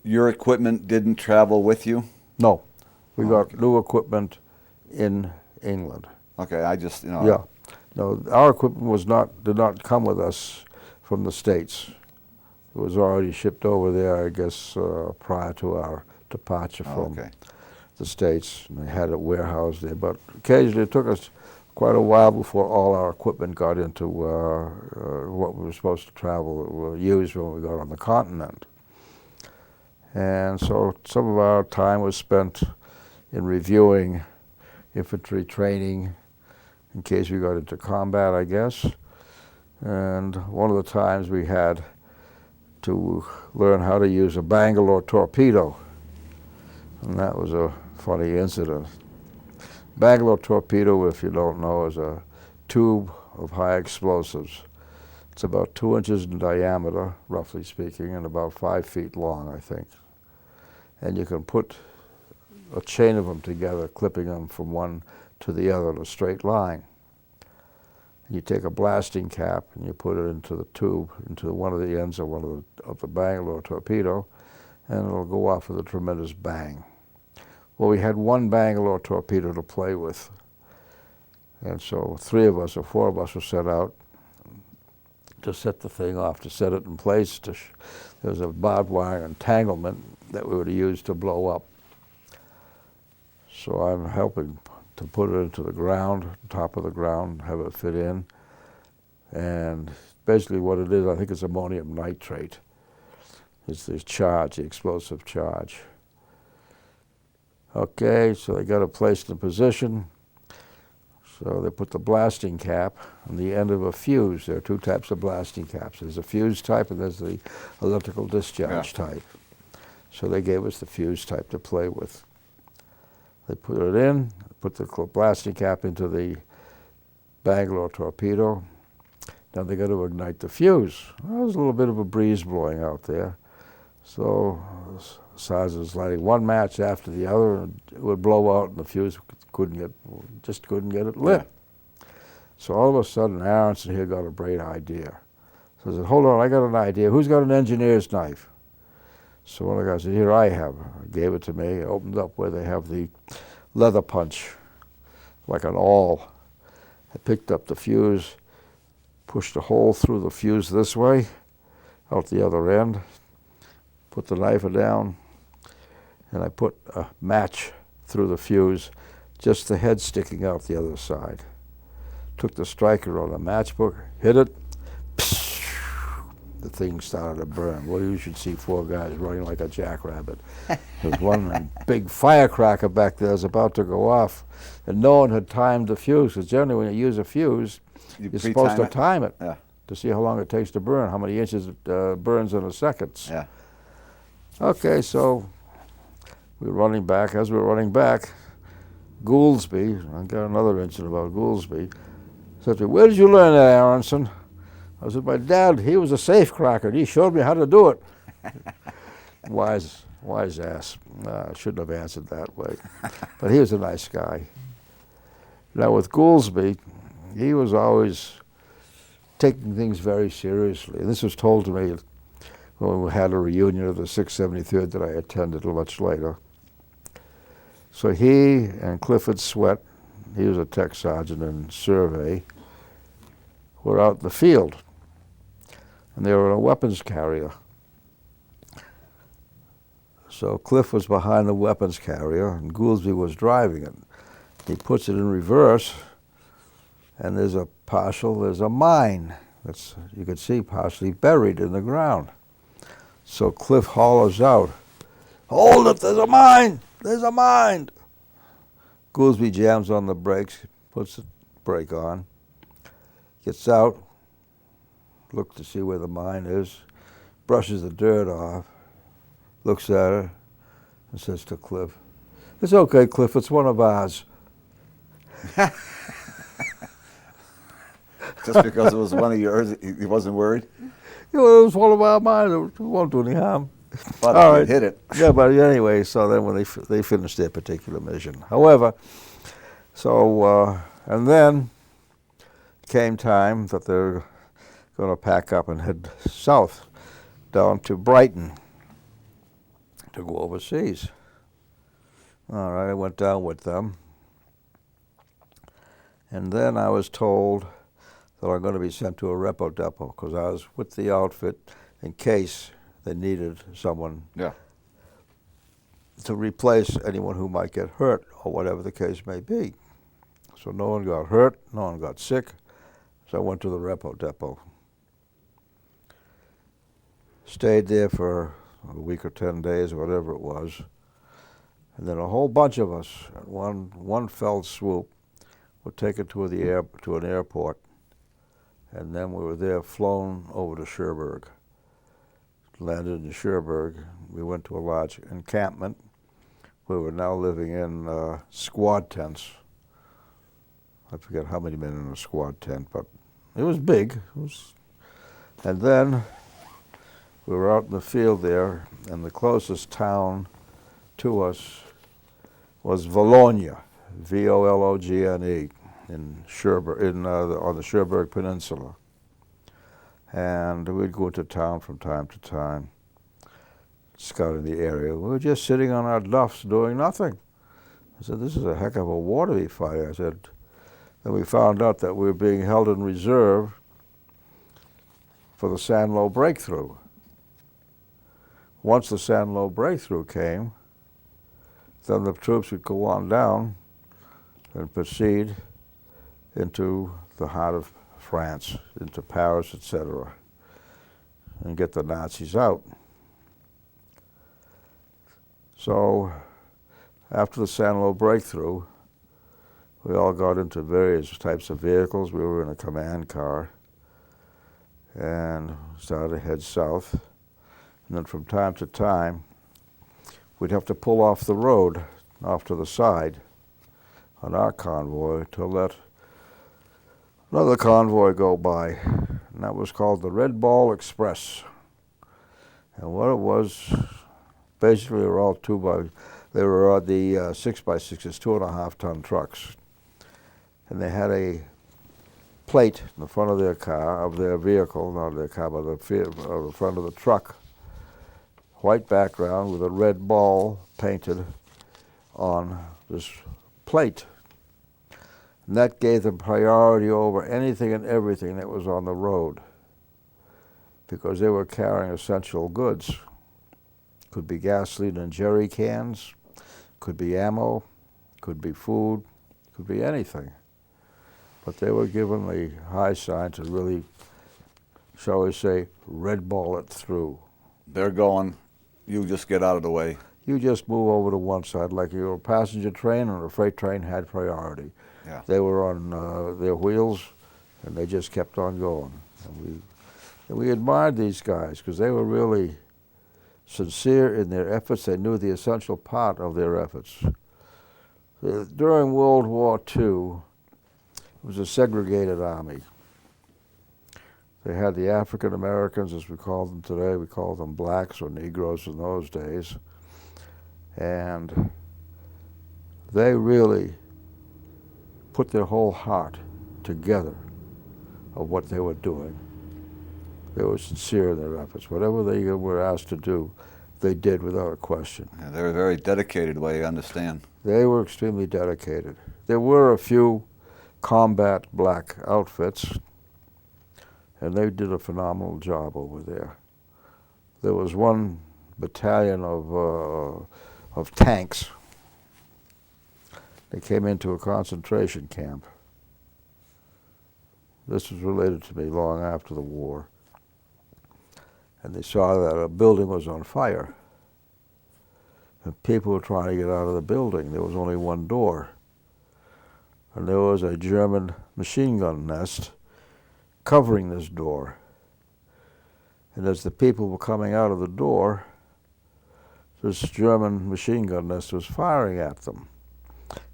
Your equipment didn't travel with you? No. We got okay. new equipment in England. Okay, I just, you know. Yeah. No, our equipment did not come with us from the States. It was already shipped over there, I guess, prior to our departure from the States. And they had it warehoused there. But occasionally it took us quite a while before all our equipment got into what we were supposed to travel, use when we got on the continent. And so some of our time was spent in reviewing infantry training in case we got into combat, I guess. And one of the times we had to learn how to use a Bangalore Torpedo. And that was a funny incident. Bangalore Torpedo, if you don't know, is a tube of high explosives. It's about 2 inches in diameter, roughly speaking, and about 5 feet long, I think. And you can put a chain of them together, clipping them from one to the other in a straight line. And you take a blasting cap and you put it into the tube, into one of the ends of one of the Bangalore Torpedo, and it'll go off with a tremendous bang. Well, we had one Bangalore Torpedo to play with, and so 3 of us or 4 of us were set out to set the thing off, to set it in place. There was a barbed wire entanglement that we would use to blow up. So I'm helping to put it into the ground, top of the ground, have it fit in. And basically what it is, I think it's ammonium nitrate. It's the charge, the explosive charge. Okay, so they got it placed in position. So they put the blasting cap on the end of a fuse. There are 2 types of blasting caps. There's a fuse type and there's the electrical discharge type. So they gave us the fuse type to play with. They put it in, put the blasting cap into the Bangalore Torpedo. Now they got to ignite the fuse. Well, there was a little bit of a breeze blowing out there. So Sergeant was lighting one match after the other, and it would blow out, and the fuse just couldn't get it lit. Yeah. So all of a sudden, Aronson here got a great idea. So I said, hold on, I got an idea. Who's got an engineer's knife? So one of the guys said, here I have. I gave it to me, opened up where they have the leather punch, like an awl. I picked up the fuse, pushed a hole through the fuse this way, out the other end, put the knife down, and I put a match through the fuse, just the head sticking out the other side. Took the striker on the matchbook, hit it, the thing started to burn. Well, you should see 4 guys running like a jackrabbit. There's one big firecracker back there was about to go off, and no one had timed the fuse, because generally when you use a fuse, you're supposed to time it to see how long it takes to burn, how many inches it burns in a second. Yeah. Okay, so we were running back. As we were running back, Goolsby, I got another incident about Goolsby, said to me, where did you learn that, Aronson? I said, my dad, he was a safe cracker, and he showed me how to do it. Wise ass. I shouldn't have answered that way. But he was a nice guy. Now with Goolsby, he was always taking things very seriously. And this was told to me when we had a reunion of the 673rd that I attended much later. So he and Clifford Sweat, he was a tech sergeant in survey, were out in the field. And they were in a weapons carrier. So Cliff was behind the weapons carrier, and Goolsby was driving it. He puts it in reverse, and there's a mine that's, you can see, partially buried in the ground. So Cliff hollers out, hold it, there's a mine, there's a mine. Goolsby jams on the brakes, puts the brake on, gets out, looks to see where the mine is, brushes the dirt off, looks at her, and says to Cliff, it's okay, Cliff, it's one of ours. Just because it was one of yours, he wasn't worried? It was one of our mines. It won't do any harm. But All if right. you hit it, Yeah, but anyway, so then when they finished their particular mission. However, and then came time that they're going to pack up and head south down to Brighton to go overseas. All right, I went down with them. And then I was told that I'm going to be sent to a repo depot because I was with the outfit in case they needed someone yeah. to replace anyone who might get hurt or whatever the case may be. So no one got hurt, no one got sick, so I went to the repo depot. Stayed there for a week or 10 days, or whatever it was, and then a whole bunch of us, one fell swoop, were taken to an airport, and then we were there flown over to Cherbourg. Landed in Cherbourg. We went to a large encampment. We were now living in squad tents. I forget how many men in a squad tent, but it was big. And then we were out in the field there, and the closest town to us was Vologny, Vologne, in Cherbourg, on the Cherbourg Peninsula. And we'd go to town from time to time, scouting the area. We were just sitting on our duffs doing nothing. I said, this is a heck of a war to be fighting. I said, then we found out that we were being held in reserve for the Sanlo breakthrough. Once the Sanlo breakthrough came, then the troops would go on down and proceed into the heart of France, into Paris, etc., and get the Nazis out. So after the Sanlo breakthrough, we all got into various types of vehicles. We were in a command car and started to head south. And then from time to time, we'd have to pull off the road, off to the side, on our convoy to let another convoy go by. And that was called the Red Ball Express. And what it was, basically they were all the 6x6s, 2.5-ton trucks. And they had a plate in the front of their car, of their vehicle, not their car, but the front of the truck. White background with a red ball painted on this plate. And that gave them priority over anything and everything that was on the road, because they were carrying essential goods. Could be gasoline and jerry cans, could be ammo, could be food, could be anything. But they were given the high sign to really, shall we say, red ball it through. They're going, you just get out of the way. You just move over to one side, like you're a passenger train or a freight train had priority. Yeah. They were on their wheels, and they just kept on going. And we admired these guys because they were really sincere in their efforts. They knew the essential part of their efforts. During World War II, it was a segregated army. They had the African Americans, as we call them today. We call them blacks or Negroes in those days. And they really put their whole heart together of what they were doing. They were sincere in their efforts. Whatever they were asked to do, they did without a question. Yeah, they were very dedicated, the way I understand. They were extremely dedicated. There were a few combat black outfits, and they did a phenomenal job over there. There was one battalion of tanks. They came into a concentration camp. This was related to me long after the war. And they saw that a building was on fire. And people were trying to get out of the building. There was only one door. And there was a German machine gun nest covering this door. And as the people were coming out of the door, this German machine gun nest was firing at them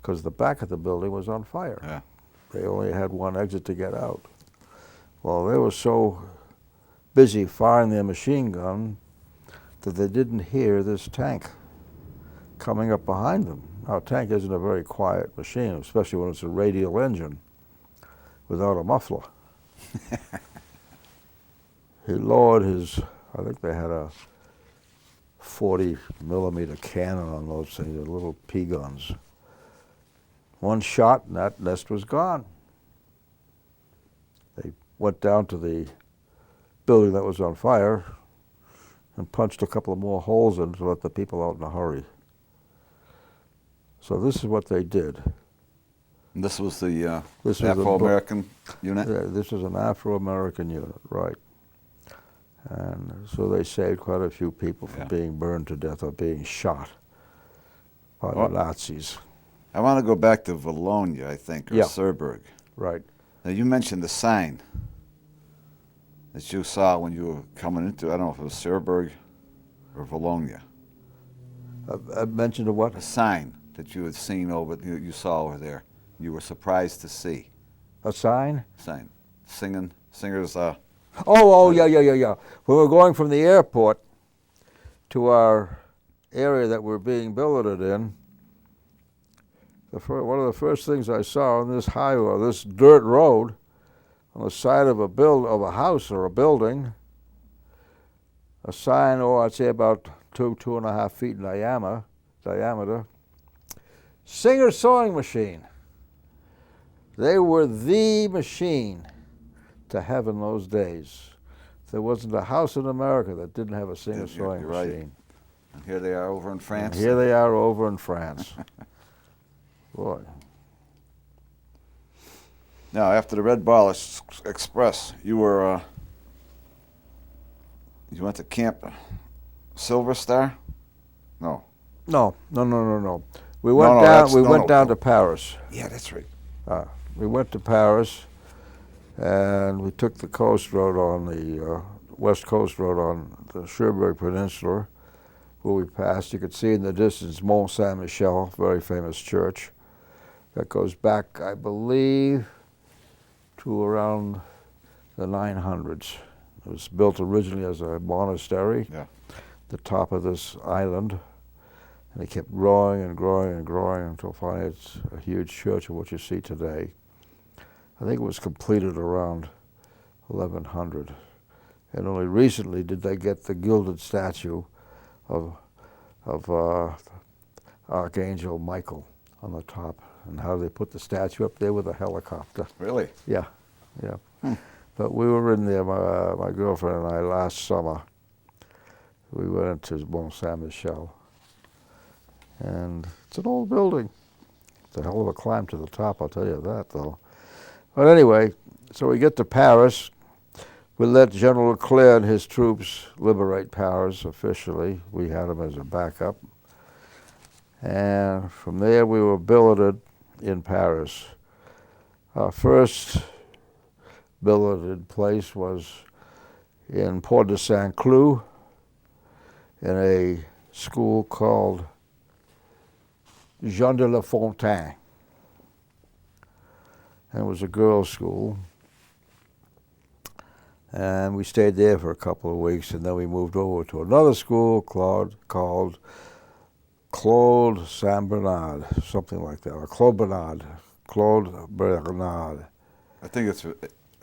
because the back of the building was on fire. Yeah. They only had one exit to get out. Well, they were so busy firing their machine gun that they didn't hear this tank coming up behind them. Now, a tank isn't a very quiet machine, especially when it's a radial engine without a muffler. He lowered his, I think they had a 40-millimeter cannon on those things, the little pea guns. One shot and that nest was gone. They went down to the building that was on fire and punched a couple of more holes in to let the people out in a hurry. So this is what they did. And this was the This was Afro-American unit? Yeah, this is an Afro-American unit, right. And so they saved quite a few people from being burned to death or being shot by the Nazis. I want to go back to Vologna, I think, or Surburg. Right. Now, you mentioned the sign that you saw when you were coming into, I don't know if it was Surburg or Vologna. I mentioned what? A sign that you had seen you saw over there. You were surprised to see. A sign? Sign. Singers, yeah. We were going from the airport to our area that we're being billeted in. One of the first things I saw on this highway, this dirt road, on the side of a house or a building, a sign, I'd say about 2.5 feet in diameter, Singer sewing machine. They were the machine to have in those days. There wasn't a house in America that didn't have a Singer sewing machine. And here they are over in France. And here they are over in France. Boy. Now, after the Red Ball Express, you were you went to Camp Silver Star? No. No. We went down to Paris. Yeah, that's right. We went to Paris, and we took the coast road on the west coast road on the Cherbourg Peninsula, where we passed. You could see in the distance Mont Saint-Michel, very famous church. That goes back, I believe, to around the 900s. It was built originally as a monastery, the top of this island, and it kept growing and growing and growing until finally it's a huge church of what you see today. I think it was completed around 1100, and only recently did they get the gilded statue of Archangel Michael on the top. And how they put the statue up there with a helicopter. Really? Yeah. But we were in there, my girlfriend and I, last summer. We went into Mont Saint-Michel. And it's an old building. It's a hell of a climb to the top, I'll tell you that, though. But anyway, so we get to Paris. We let General Leclerc and his troops liberate Paris officially. We had them as a backup. And from there we were billeted in Paris. Our first billeted place was in Port de Saint-Cloud in a school called Jean de La Fontaine. And it was a girls' school. And we stayed there for a couple of weeks, and then we moved over to another school called Claude Saint Bernard, something like that, or Claude Bernard. I think it's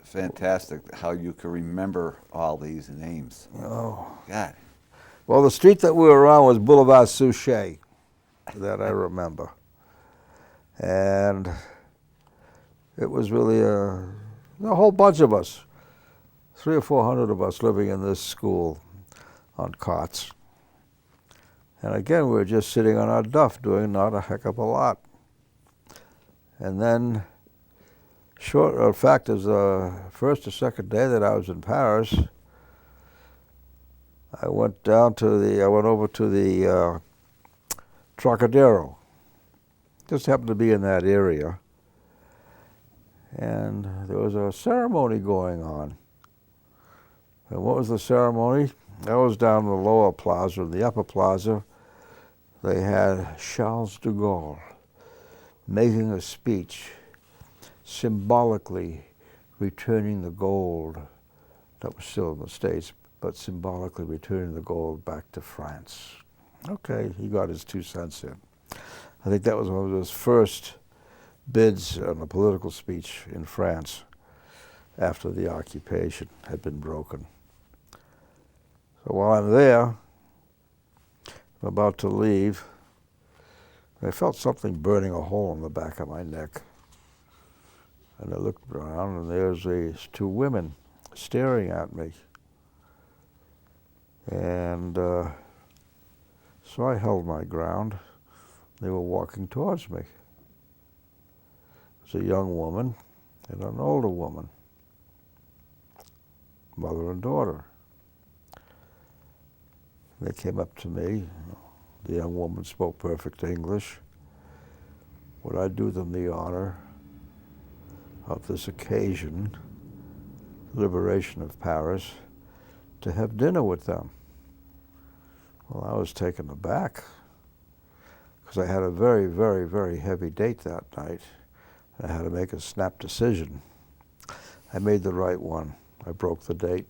fantastic how you can remember all these names. Oh. God. Well, the street that we were on was Boulevard Suchet, that I remember. And it was really a whole bunch of us, 300 or 400 of us living in this school on cots. And again, we were just sitting on our duff doing not a heck of a lot. And then, in fact, as the first or second day that I was in Paris, I went over to the Trocadero. Just happened to be in that area. And there was a ceremony going on. And what was the ceremony? That was down in the lower plaza. In the upper plaza, they had Charles de Gaulle making a speech symbolically returning the gold that was still in the States, but symbolically returning the gold back to France. Okay, he got his 2 cents in. I think that was one of his first bids on a political speech in France after the occupation had been broken. So while I'm there, I'm about to leave, I felt something burning a hole in the back of my neck. And I looked around, and there's these 2 women staring at me. And so I held my ground. They were walking towards me. It was a young woman and an older woman, mother and daughter. They came up to me. The young woman spoke perfect English. Would I do them the honor of this occasion, the liberation of Paris, to have dinner with them? Well, I was taken aback because I had a very, very, very heavy date that night. I had to make a snap decision. I made the right one. I broke the date.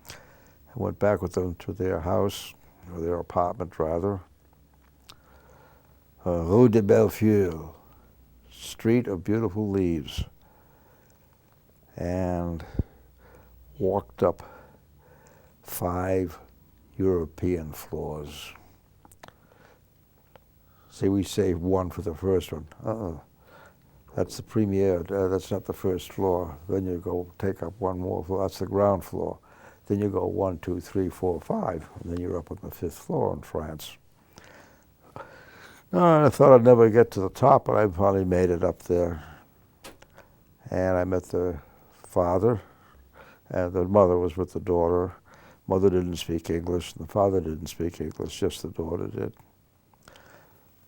I went back with them to their house, or their apartment rather, Rue de Bellefeuille, Street of Beautiful Leaves, and walked up 5 European floors. See, we saved 1 for the first one. That's the premier, that's not the first floor. Then you go take up 1 more floor, that's the ground floor. Then you go 1, 2, 3, 4, 5, and then you're up on the 5th floor in France. I thought I'd never get to the top, but I finally made it up there. And I met the father, and the mother was with the daughter. Mother didn't speak English, and the father didn't speak English, just the daughter did.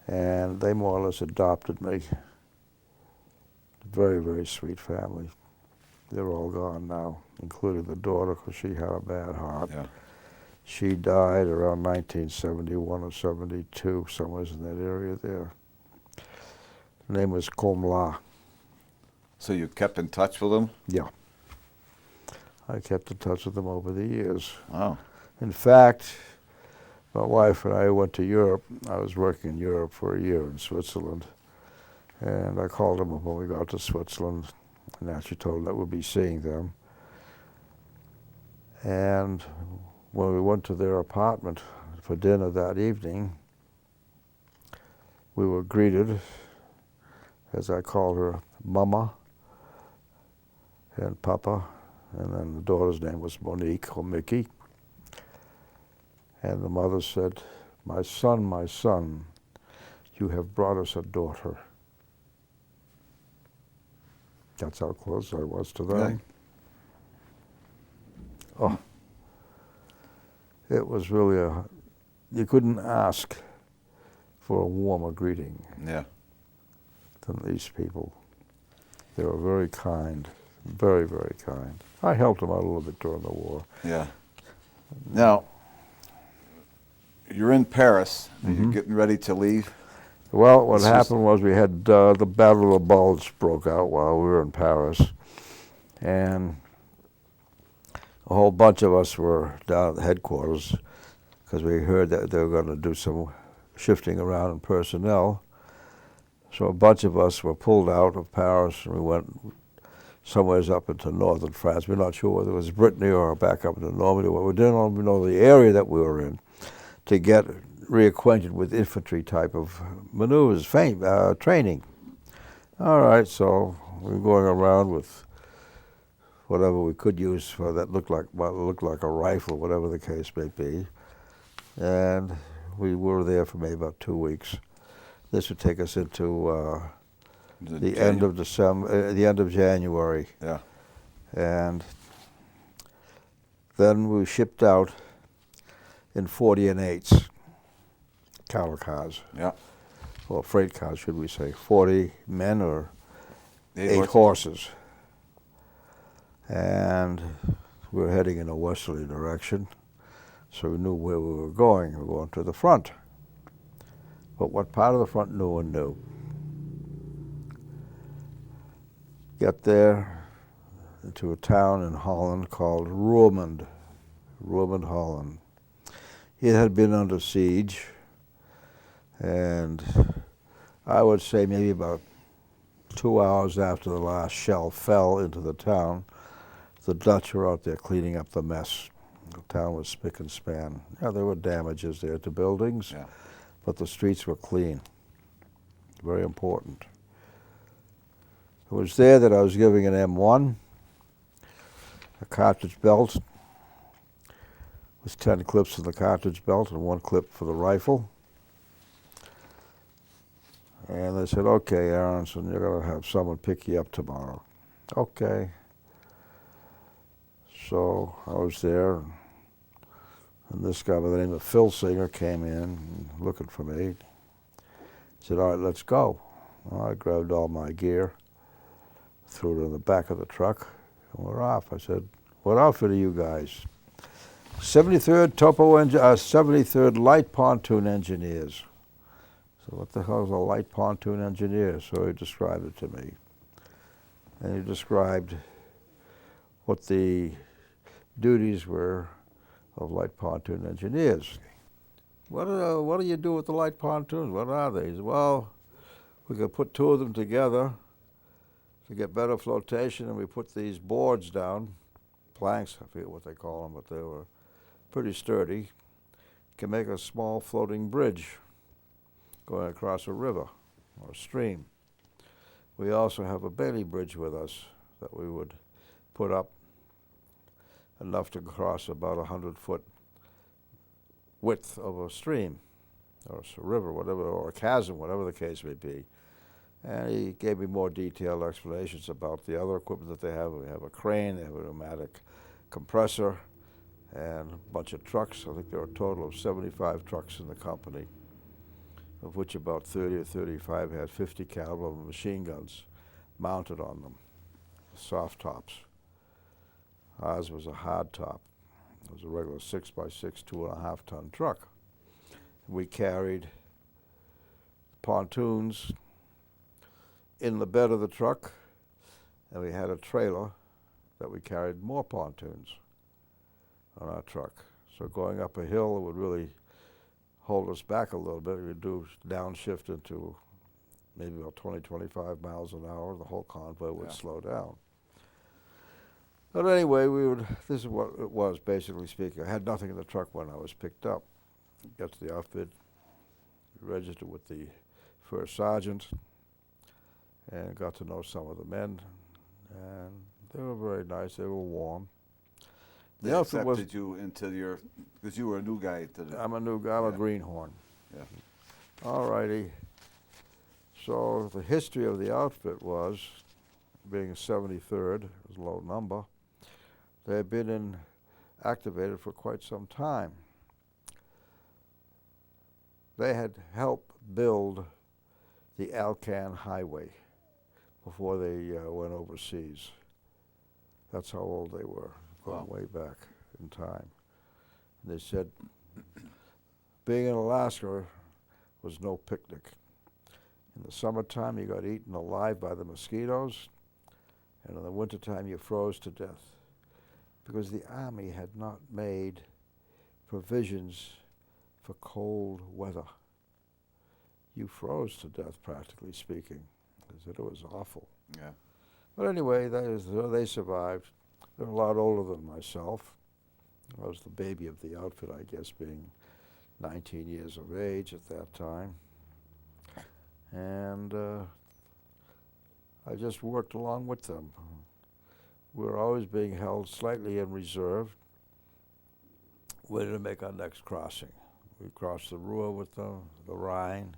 And they more or less adopted me. Very, very sweet family. They're all gone now, including the daughter, because she had a bad heart. Yeah. She died around 1971 or 72, somewhere in that area there. Her name was Komla. So you kept in touch with them? Yeah. I kept in touch with them over the years. Wow. In fact, my wife and I went to Europe. I was working in Europe for a year in Switzerland. And I called them up when we got to Switzerland, and actually told them that we'd be seeing them. And when we went to their apartment for dinner that evening, we were greeted, as I called her, Mama and Papa, and then the daughter's name was Monique or Mickey. And the mother said, my son, you have brought us a daughter. That's how close I was to them. Really? Oh, it was really you couldn't ask for a warmer greeting Yeah. than these people. They were very kind, very, very kind. I helped them out a little bit during the war. Yeah. Now, you're in Paris. You're getting ready to leave. Well, what happened was we had the Battle of the Bulge broke out while we were in Paris, and a whole bunch of us were down at the headquarters because we heard that they were going to do some shifting around in personnel. So a bunch of us were pulled out of Paris, and we went somewhere up into northern France. We're not sure whether it was Brittany or back up into Normandy. We didn't know the area that we were in to get reacquainted with infantry type of maneuvers, training. All right, so we were going around with whatever we could use for that looked like a rifle, whatever the case may be. And we were there for maybe about 2 weeks. This would take us into the end of December, the end of January. Yeah. And then we shipped out in 40 and 8s, cattle cars. Yeah. Or freight cars, should we say. 40 men or 8 horses. horses. And we were heading in a westerly direction, so we knew where we were going. We were going to the front. But what part of the front, no one knew. Get there, into a town in Holland called Roermond, Holland. It had been under siege, and I would say maybe about 2 hours after the last shell fell into the town, the Dutch were out there cleaning up the mess. The town was spick and span. Yeah, there were damages there to buildings, Yeah. but the streets were clean. Very important. It was there that I was giving an M1, a cartridge belt with 10 clips in the cartridge belt and 1 clip for the rifle. And they said, okay, Aronson, you're going to have someone pick you up tomorrow. Okay. So I was there, and this guy by the name of Phil Singer came in looking for me. He said, all right, let's go. Well, I grabbed all my gear, threw it in the back of the truck, and we're off. I said, what outfit are you guys? 73rd 73rd Light Pontoon Engineers. So what the hell is a light pontoon engineer? So he described it to me. And he described what the duties were of light pontoon engineers. What do you do with the light pontoons? What are they? He said, well, we could put 2 of them together to get better flotation, and we put these boards down, planks, I forget what they call them, but they were pretty sturdy. Can make a small floating bridge going across a river or a stream. We also have a Bailey bridge with us that we would put up enough to cross about 100-foot width of a stream or a river, whatever, or a chasm, whatever the case may be. And he gave me more detailed explanations about the other equipment that they have. We have a crane, they have a pneumatic compressor, and a bunch of trucks. I think there are a total of 75 trucks in the company, of which about 30 or 35 had 50 caliber machine guns mounted on them, soft tops. Ours was a hard top. It was a regular 6x6, 2.5-ton truck. We carried pontoons in the bed of the truck, and we had a trailer that we carried more pontoons on our truck. So going up a hill, it would really hold us back a little bit. We'd do downshift into maybe about 20, 25 miles an hour. The whole convoy would slow down. But anyway, this is what it was, basically speaking. I had nothing in the truck when I was picked up. Got to the outfit, registered with the first sergeant, and got to know some of the men. And they were very nice. They were warm. They accepted you into your, because you were a new guy to the... I'm a new guy. I'm a greenhorn. Yeah. All righty. So the history of the outfit was, being 73rd, it was a low number, they had been activated for quite some time. They had helped build the Alcan Highway before they went overseas. That's how old they were, going way back in time. And they said being in Alaska was no picnic. In the summertime, you got eaten alive by the mosquitoes, and in the wintertime, you froze to death because the Army had not made provisions for cold weather. You froze to death, practically speaking. They said it was awful. Yeah. But anyway, they survived. They're a lot older than myself. I was the baby of the outfit, I guess, being 19 years of age at that time. And I just worked along with them. We were always being held slightly in reserve, waiting to make our next crossing. We crossed the Ruhr with them, the Rhine,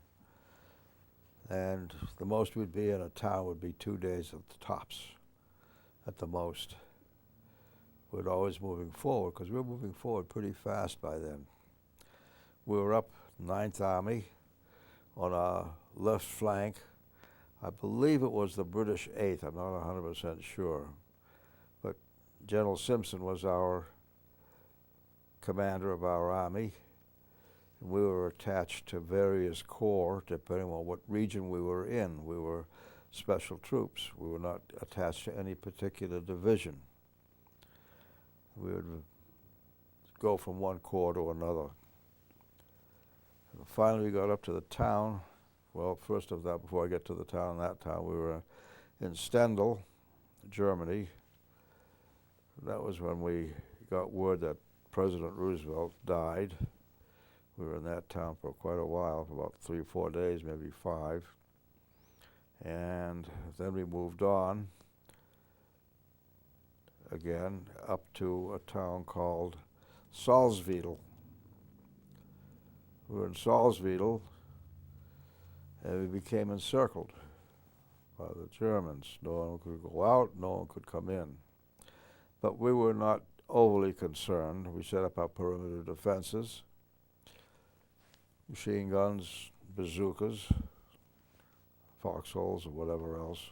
and the most we'd be in a town would be 2 days at the tops, at the most. We're always moving forward, because we were moving forward pretty fast by then. We were up 9th Army on our left flank. I believe it was the British 8th, I'm not 100% sure. But General Simpson was our commander of our army. We were attached to various corps depending on what region we were in. We were special troops. We were not attached to any particular division. We would go from one corps to another. And finally we got up to the town. Well, first of that, before I get to the town, we were in Stendal, Germany. That was when we got word that President Roosevelt died. We were in that town for quite a while, for about 3 or 4 days, maybe 5. And then we moved on again up to a town called Salzwedel. We were in Salzwedel, and we became encircled by the Germans. No one could go out, no one could come in. But we were not overly concerned. We set up our perimeter defenses, machine guns, bazookas, foxholes, or whatever else.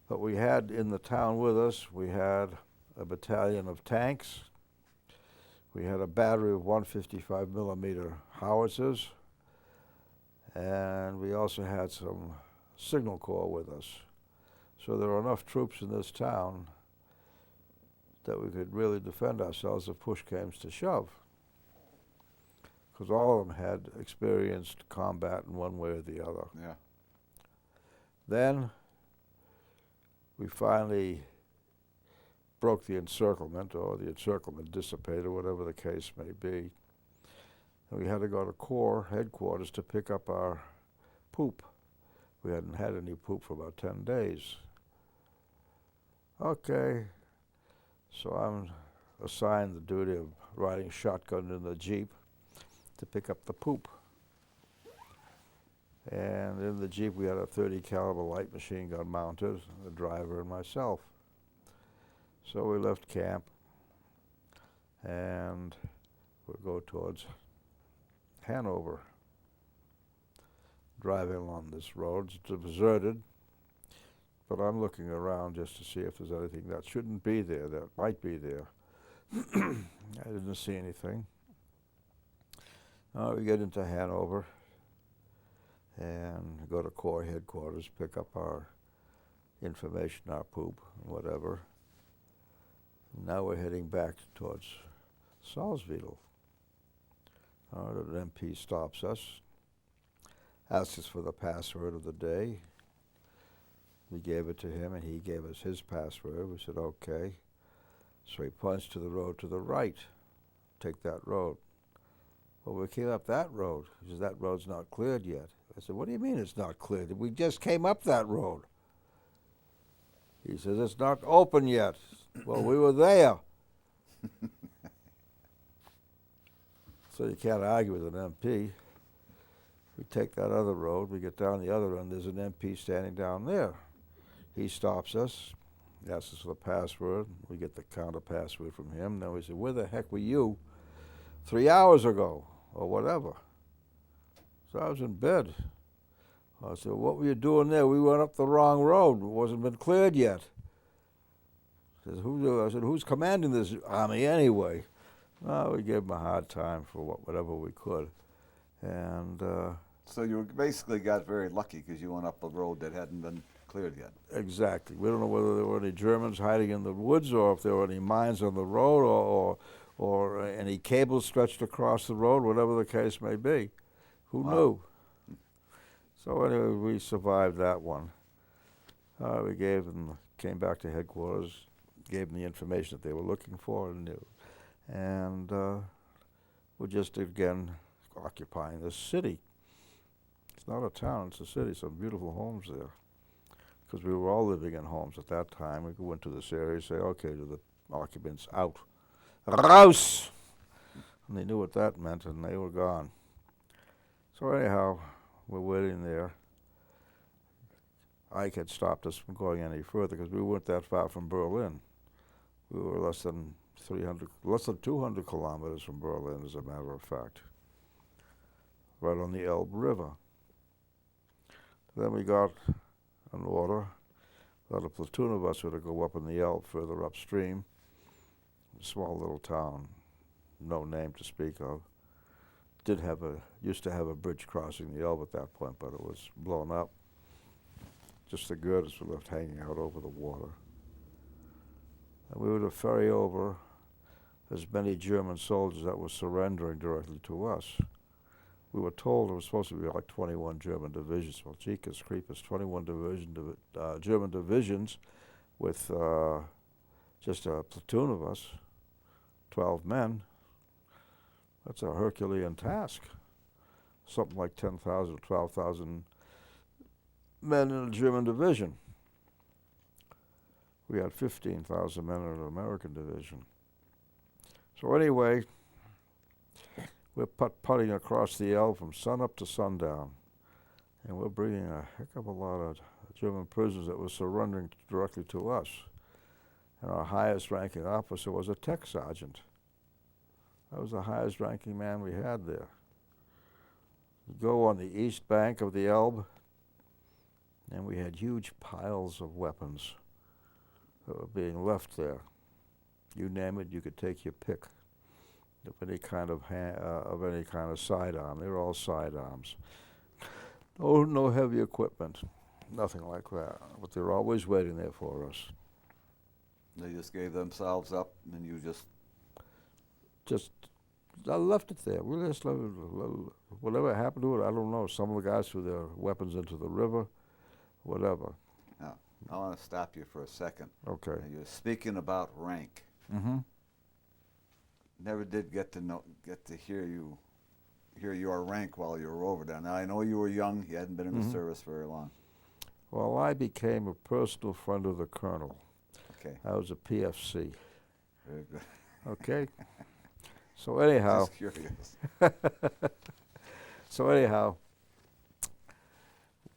But we had in the town with us, we had a battalion of tanks. We had a battery of 155 millimeter howitzers, and we also had some signal corps with us. So there were enough troops in this town that we could really defend ourselves if push came to shove, because all of them had experienced combat in one way or the other. Yeah. Then we finally broke the encirclement, or the encirclement dissipated, whatever the case may be. And we had to go to Corps headquarters to pick up our poop. We hadn't had any poop for about 10 days. Okay, so I'm assigned the duty of riding shotgun in the Jeep to pick up the poop. And in the Jeep we had a .30 caliber light machine gun mounted, the driver and myself. So we left camp and we'd go towards Hanover, driving along this road. It's deserted, but I'm looking around just to see if there's anything that shouldn't be there, that might be there. I didn't see anything. We get into Hanover and go to Corps headquarters, pick up our information, our poop, whatever. Now we're heading back towards Salzwedel. The MP stops us, asks us for the password of the day. We gave it to him and he gave us his password. We said, okay. So he points to the road to the right. Take that road. Well, we came up that road. He says, that road's not cleared yet. I said, what do you mean it's not cleared? We just came up that road. He says, it's not open yet. Well, we were there. So you can't argue with an MP. We take that other road, we get down the other end, there's an MP standing down there. He stops us, asks us for the password, we get the counter password from him, then we say, where the heck were you 3 hours ago, or whatever? So I was in bed. I said, what were you doing there? We went up the wrong road, it wasn't been cleared yet. He says, I said, who's commanding this army anyway? Well, we gave him a hard time for whatever we could. And so you basically got very lucky because you went up a road that hadn't been cleared yet. Exactly. We don't know whether there were any Germans hiding in the woods or if there were any mines on the road or any cables stretched across the road, whatever the case may be. Who knew? So anyway, we survived that one. We came back to headquarters, gave them the information that they were looking for and knew. And we're just, again, occupying this city. It's not a town, it's a city, some beautiful homes there. Because we were all living in homes at that time. We went to this area and say, okay, to the occupants, out. Raus! And they knew what that meant, and they were gone. So anyhow, we're waiting there. Ike had stopped us from going any further because we weren't that far from Berlin. We were less than 200 kilometers from Berlin, as a matter of fact, right on the Elbe River. Then we got an order that a platoon of us were to go up in the Elbe further upstream, a small little town, no name to speak of. Used to have a bridge crossing the Elbe at that point, but it was blown up. Just the girders were left hanging out over the water. And we were to ferry over as many German soldiers that were surrendering directly to us. We were told there was supposed to be like 21 German divisions. Well, Jeepers Creepers, 21 German divisions with just a platoon of us, 12 men. That's a Herculean task. Something like 10,000 or 12,000 men in a German division. We had 15,000 men in an American division. So anyway, we're putting across the Elbe from sunup to sundown. And we're bringing a heck of a lot of German prisoners that were surrendering directly to us. And our highest ranking officer was a tech sergeant. That was the highest ranking man we had there. We go on the east bank of the Elbe, and we had huge piles of weapons that were being left there. You name it, you could take your pick of any kind of sidearm. They were all sidearms. No heavy equipment, nothing like that. But they were always waiting there for us. They just gave themselves up, and you just I left it there. We just left it. Whatever happened to it, I don't know. Some of the guys threw their weapons into the river, whatever. Now, I want to stop you for a second. Okay. You're speaking about rank. Mm-hmm. Never did get to hear your rank while you were over there. Now I know you were young. You hadn't been in the service very long. Well, I became a personal friend of the colonel. Okay. I was a PFC. Very good. Okay. So anyhow. Just curious. So anyhow,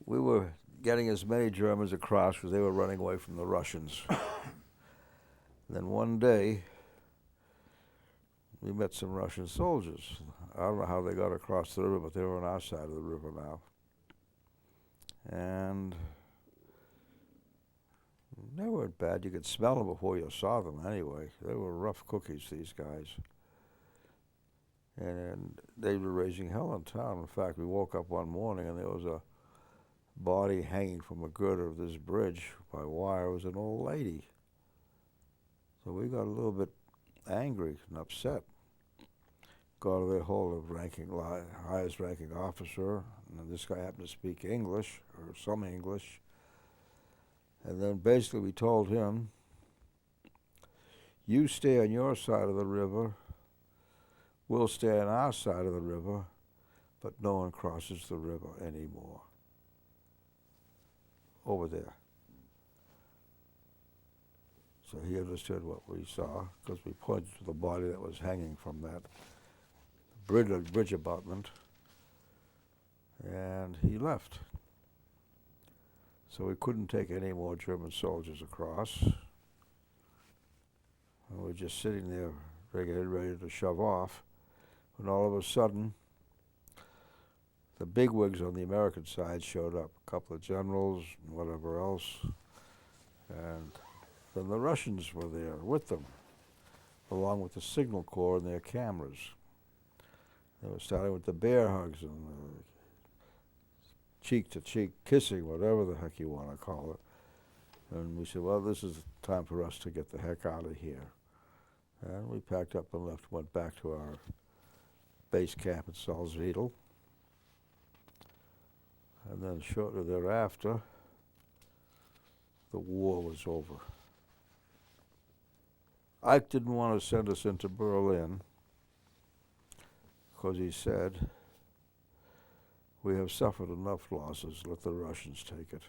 we were getting as many Germans across because they were running away from the Russians. Then one day, we met some Russian soldiers. I don't know how they got across the river, but they were on our side of the river now. And they weren't bad. You could smell them before you saw them anyway. They were rough cookies, these guys. And they were raising hell in town. In fact, we woke up one morning and there was a body hanging from a girder of this bridge by wire. It was an old lady. So we got a little bit angry and upset. Got a hold of highest ranking officer, and this guy happened to speak English, or some English. And then basically we told him, you stay on your side of the river, we'll stay on our side of the river, but no one crosses the river anymore. Over there. So he understood what we saw, because we pointed to the body that was hanging from that bridge abutment, and he left. So we couldn't take any more German soldiers across. And we were just sitting there ready to shove off, when all of a sudden, the bigwigs on the American side showed up, a couple of generals and whatever else, and then the Russians were there with them, along with the signal corps and their cameras. They were starting with the bear hugs and cheek-to-cheek kissing, whatever the heck you want to call it. And we said, well, this is time for us to get the heck out of here. And we packed up and left, went back to our base camp at Salzwedel. And then shortly thereafter, the war was over. Ike didn't want to send us into Berlin because he said, we have suffered enough losses, let the Russians take it.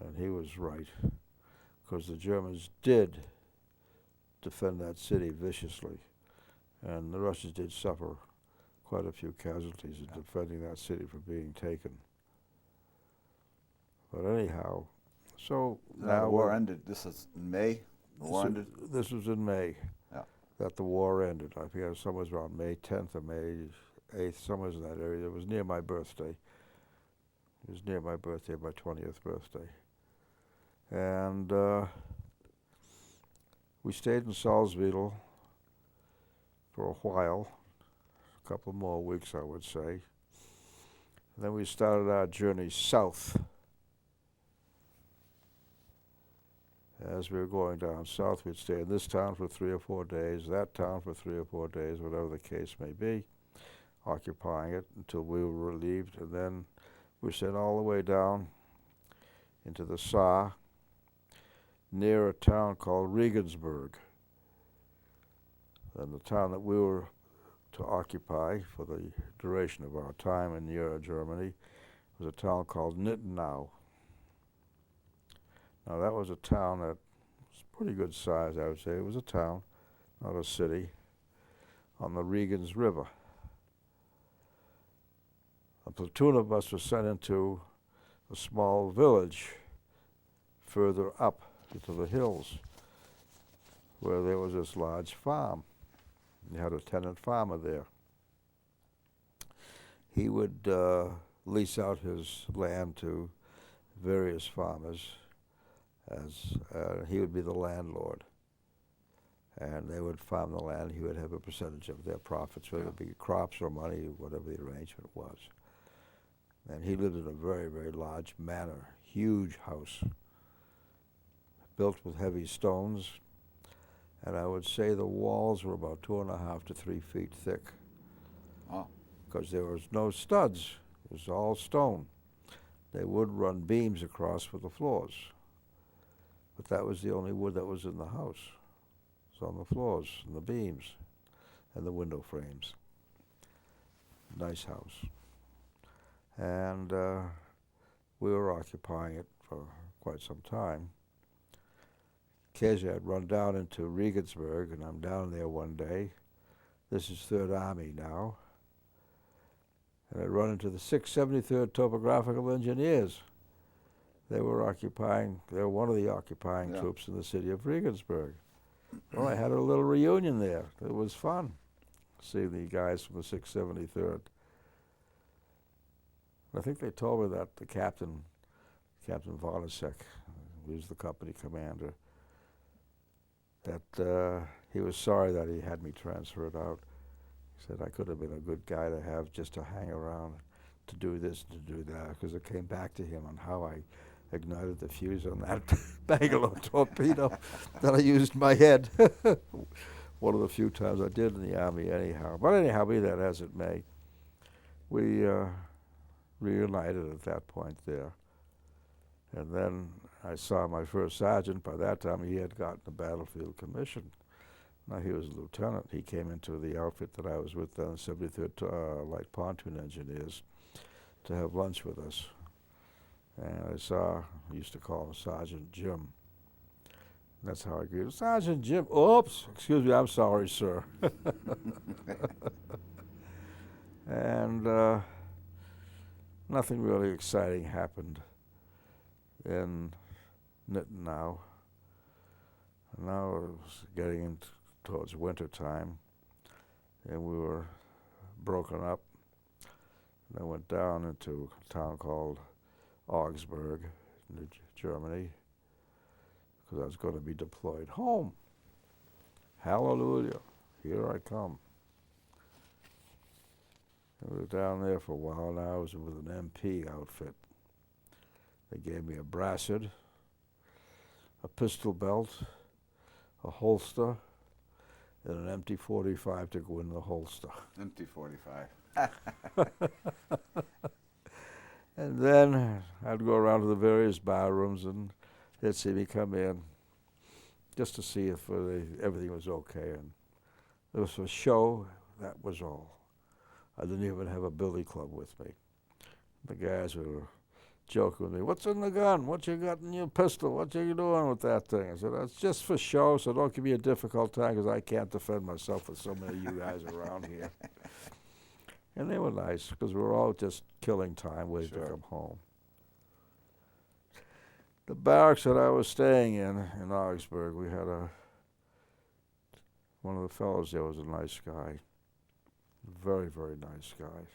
And he was right, because the Germans did defend that city viciously, and the Russians did suffer quite a few casualties in defending that city from being taken. But anyhow, so now the war ended. This is in May. The war ended. This was in May. Yeah. That the war ended. I think it was somewhere around May 10th or May 8th, somewhere in that area. It was near my birthday. It was near my birthday, my 20th birthday. And we stayed in Salzwedel for a while, a couple more weeks, I would say. And then we started our journey south As we were going down south, we'd stay in this town for 3 or 4 days, that town for 3 or 4 days, whatever the case may be, occupying it until we were relieved, and then we sent all the way down into the Saar, near a town called Regensburg. And the town that we were to occupy for the duration of our time in Euro Germany was a town called Nittenau. Now that was a town that was pretty good size, I would say. It was a town, not a city, on the Regens River. A platoon of us was sent into a small village further up into the hills where there was this large farm. You had a tenant farmer there. He would lease out his land to various farmers as he would be the landlord. And they would farm the land. He would have a percentage of their profits, whether it be crops or money, whatever the arrangement was. And he lived in a very, very large manor, huge house, built with heavy stones. And I would say the walls were about 2.5 to 3 feet thick. Oh. Because there was no studs. It was all stone. They would run beams across for the floors. But that was the only wood that was in the house. It was on the floors and the beams and the window frames. Nice house. And we were occupying it for quite some time. Occasionally I'd run down into Regensburg, and I'm down there one day. This is 3rd Army now. And I'd run into the 673rd Topographical Engineers. They were one of the occupying troops in the city of Regensburg. Well, I had a little reunion there. It was fun, seeing the guys from the 673rd. I think they told me that the Captain Vonasek, who was the company commander, that he was sorry that he had me transferred out. He said I could have been a good guy to have just to hang around, to do this, to do that, because it came back to him on how I ignited the fuse on that Bangalore Torpedo that I used my head. One of the few times I did in the Army anyhow. But anyhow, be that as it may, we reunited at that point there. And then I saw my first sergeant. By that time, he had gotten a battlefield commission. Now he was a lieutenant. He came into the outfit that I was with then, 73rd Light Pontoon Engineers, to have lunch with us. And I used to call him Sergeant Jim. And that's how I greeted Sergeant Jim. Oops, excuse me, I'm sorry, sir. And nothing really exciting happened in Nittenau. And now it was getting towards winter time, and we were broken up. And I went down into a town called Augsburg, Germany, because I was going to be deployed home. Hallelujah, here I come. I was down there for a while now. I was with an MP outfit. They gave me a brassard, a pistol belt, a holster, and an empty .45 to go in the holster. Empty .45. And then I'd go around to the various bar rooms, and they'd see me come in just to see if everything was okay. And it was a show, that was all. I didn't even have a billy club with me. The guys were joking with me, "What's in the gun? What you got in your pistol? What you doing with that thing?" I said, "That's just for show, so don't give me a difficult time because I can't defend myself with so many of you guys around here." And they were nice because we were all just killing time waiting to come home. The barracks that I was staying in Augsburg, we had one of the fellows there was a nice guy. Very, very nice guy.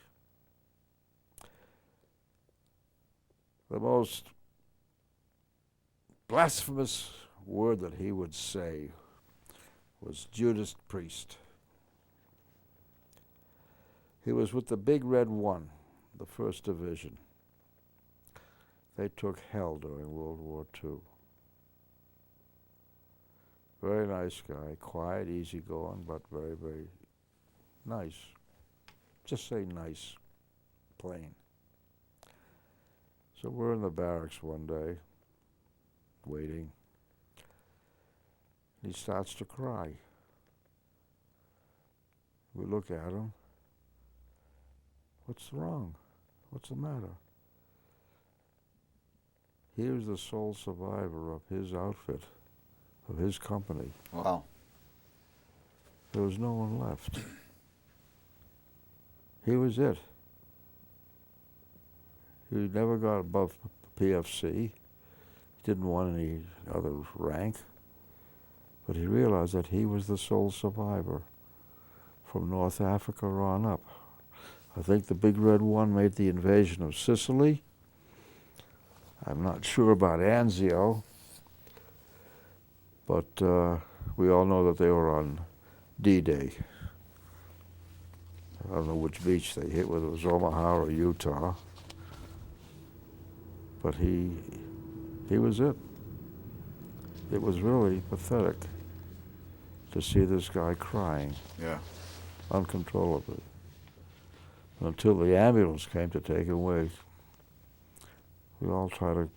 The most blasphemous word that he would say was Judas Priest. He was with the Big Red One, the 1st Division. They took hell during World War II. Very nice guy, quiet, easygoing, but very, very nice. Just say nice, plain. So we're in the barracks one day, waiting. He starts to cry. We look at him. What's wrong? What's the matter? He was the sole survivor of his outfit, of his company. Wow. There was no one left. He was it. He never got above PFC. He didn't want any other rank. But he realized that he was the sole survivor from North Africa on up. I think the Big Red One made the invasion of Sicily. I'm not sure about Anzio, but we all know that they were on D-Day. I don't know which beach they hit, whether it was Omaha or Utah. But he was it. It was really pathetic to see this guy crying. Yeah. Uncontrollably. Until the ambulance came to take him away. We all tried to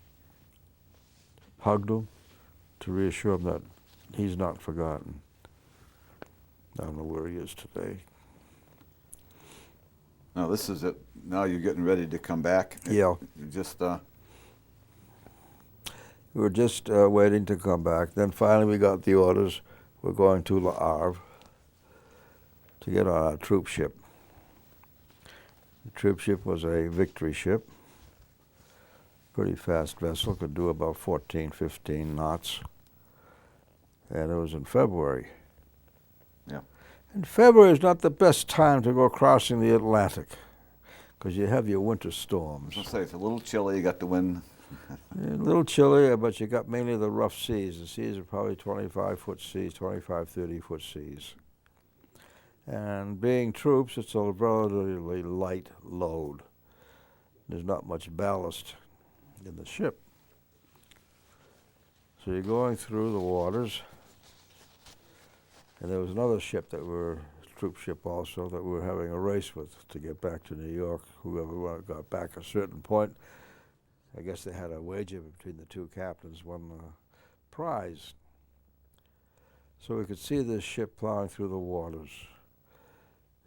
hug him to reassure him that he's not forgotten. I don't know where he is today. Now this is it. Now you're getting ready to come back. Yeah. You just We were just waiting to come back. Then finally we got the orders. We're going to Le Havre to get on our troop ship. The troop ship was a victory ship. Pretty fast vessel, could do about 14, 15 knots. And it was in February. Yeah. And February is not the best time to go crossing the Atlantic because you have your winter storms. I'll say it's a little chilly. You got the wind. A little chilly, but you got mainly the rough seas. The seas are probably 25-foot seas, 25, 30-foot seas. And being troops, it's a relatively light load. There's not much ballast in the ship. So you're going through the waters. And there was another ship that troop ship also, that we were having a race with to get back to New York. Whoever got back at a certain point, I guess they had a wager between the two captains, won the prize. So we could see this ship plowing through the waters.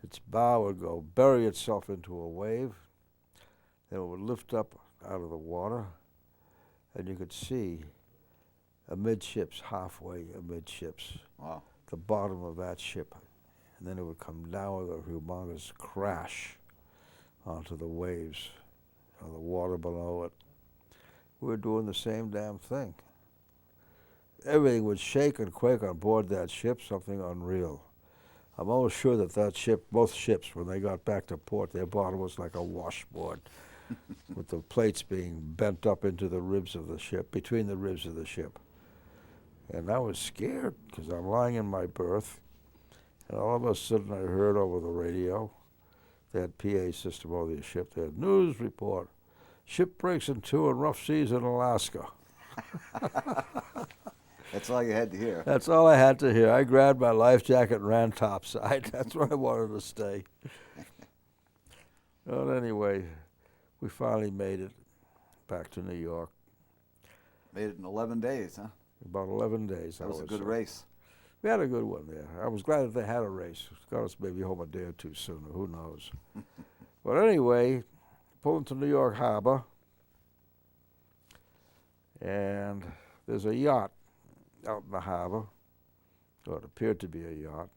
Its bow would go bury itself into a wave, then it would lift up out of the water, and you could see amidships, halfway amidships, Wow. the bottom of that ship. And then it would come down with a humongous crash onto the waves, on the water below it. We were doing the same damn thing. Everything would shake and quake on board that ship, something unreal. I'm almost sure that ship, both ships, when they got back to port, their bottom was like a washboard with the plates being bent up into the ribs of the ship, between the ribs of the ship. And I was scared because I'm lying in my berth, and all of a sudden I heard over the radio, they had PA system over the ship, they had news report, ship breaks in two in rough seas in Alaska. That's all you had to hear. That's all I had to hear. I grabbed my life jacket and ran topside. That's where I wanted to stay. Well, anyway, we finally made it back to New York. Made it in 11 days, huh? About 11 days. That was a good race. We had a good one there. I was glad that they had a race. Got us maybe home a day or two sooner. Who knows? But anyway, pulled into New York Harbor, and there's a yacht out in the harbor, or it appeared to be a yacht,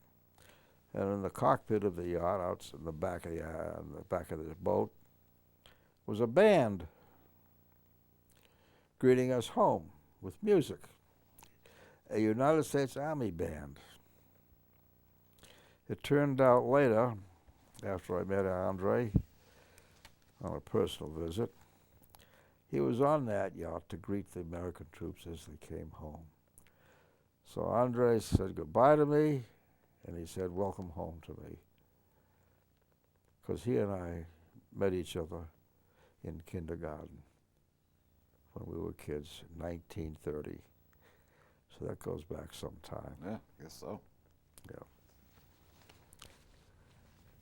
and in the cockpit of the yacht, out in the back of the boat, was a band greeting us home with music, a United States Army band. It turned out later, after I met Andre on a personal visit, he was on that yacht to greet the American troops as they came home. So Andre said goodbye to me, and he said welcome home to me. Because he and I met each other in kindergarten when we were kids, in 1930. So that goes back some time. Yeah, I guess so. Yeah.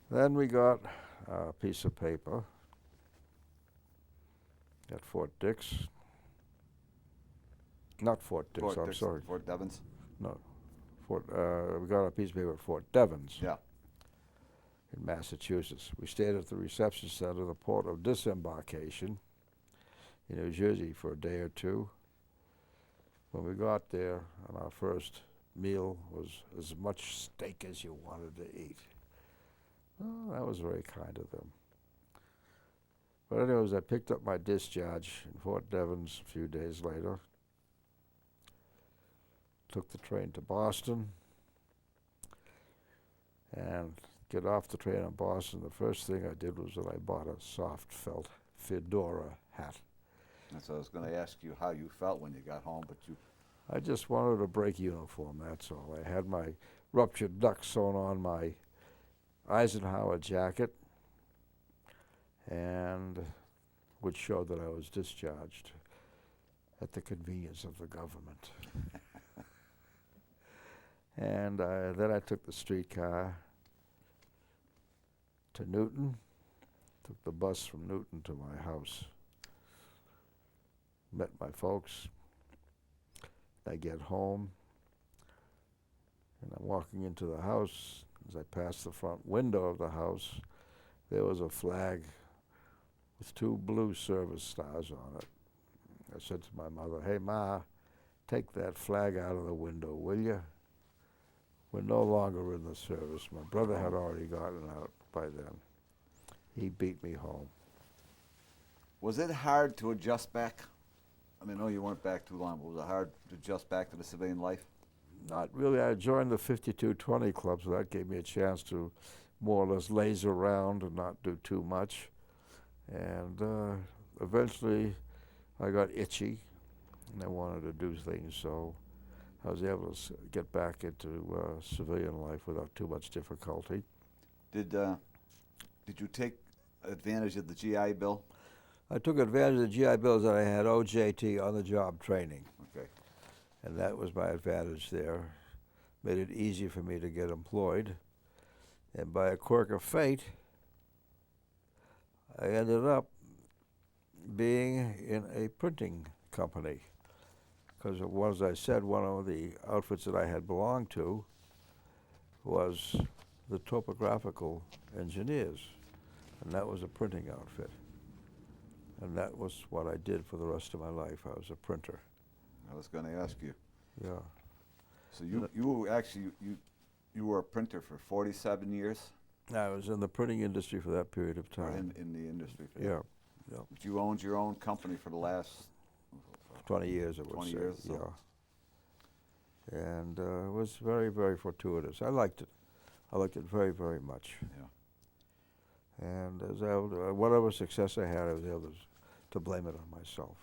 Then we got a piece of paper at Fort Dix. Not Fort Dix, I'm sorry. Fort Devens? No. We got a piece of paper at Fort Devens. Yeah. In Massachusetts. We stayed at the reception center, the port of disembarkation in New Jersey for a day or two. When we got there, and our first meal was as much steak as you wanted to eat. Oh, that was very kind of them. But anyways, I picked up my discharge in Fort Devens a few days later, took the train to Boston, and get off the train in Boston, the first thing I did was that I bought a soft felt fedora hat. That's what I was going to ask you, how you felt when you got home, but you... I just wanted a break uniform, that's all. I had my ruptured duck sewn on my Eisenhower jacket, and which showed that I was discharged at the convenience of the government. And then I took the streetcar to Newton, took the bus from Newton to my house, met my folks. I get home, and I'm walking into the house. As I pass the front window of the house, there was a flag with 2 blue service stars on it. I said to my mother, "Hey, Ma, take that flag out of the window, will you? We're no longer in the service." My brother had already gotten out by then. He beat me home. Was it hard to adjust back? I mean, I know you weren't back too long, but was it hard to adjust back to the civilian life? Not really. I joined the 5220 club, so that gave me a chance to more or less laze around and not do too much. And eventually I got itchy, and I wanted to do things, so I was able to get back into civilian life without too much difficulty. Did you take advantage of the GI Bill? I took advantage of the GI Bills that I had OJT, on-the-job training, Okay. and that was my advantage there. Made it easy for me to get employed. And by a quirk of fate, I ended up being in a printing company. Because, as I said, one of the outfits that I had belonged to was the topographical engineers, and that was a printing outfit. And that was what I did for the rest of my life. I was a printer. I was going to ask you. Yeah. So you were a printer for 47 years? I was in the printing industry for that period of Or time. in the industry? For Yeah. that. Yeah. But you owned your own company for the last 20 years, I would 20 say. years, so. Yeah. And it was very, very fortuitous. I liked it. I liked it very, very much. Yeah. And as whatever success I had, I was able to blame it on myself.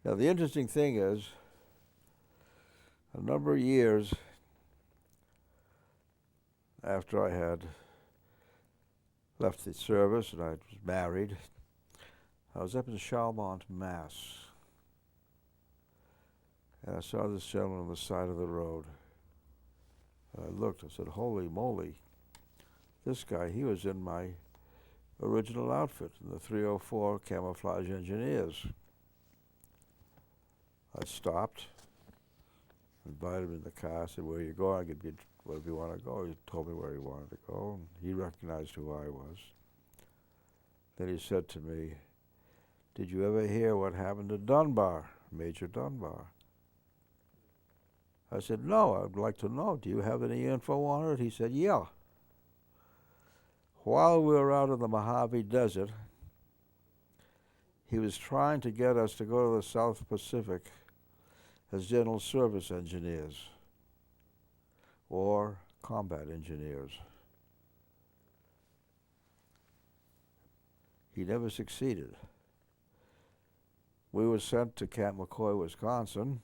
Now, the interesting thing is, a number of years after I had left the service and I was married, I was up in Charlemont, Mass. And I saw this gentleman on the side of the road. And I looked, I said, "Holy moly, this guy, he was in my original outfit, in the 304 Camouflage Engineers." I stopped, invited him in the car. I said, "Where are you going? I'll give you wherever you want to go." He told me where he wanted to go, and he recognized who I was. Then he said to me, "Did you ever hear what happened to Dunbar, Major Dunbar?" I said, "No, I'd like to know. Do you have any info on it?" He said, "Yeah. While we were out in the Mojave Desert, he was trying to get us to go to the South Pacific as general service engineers or combat engineers. He never succeeded. We were sent to Camp McCoy, Wisconsin,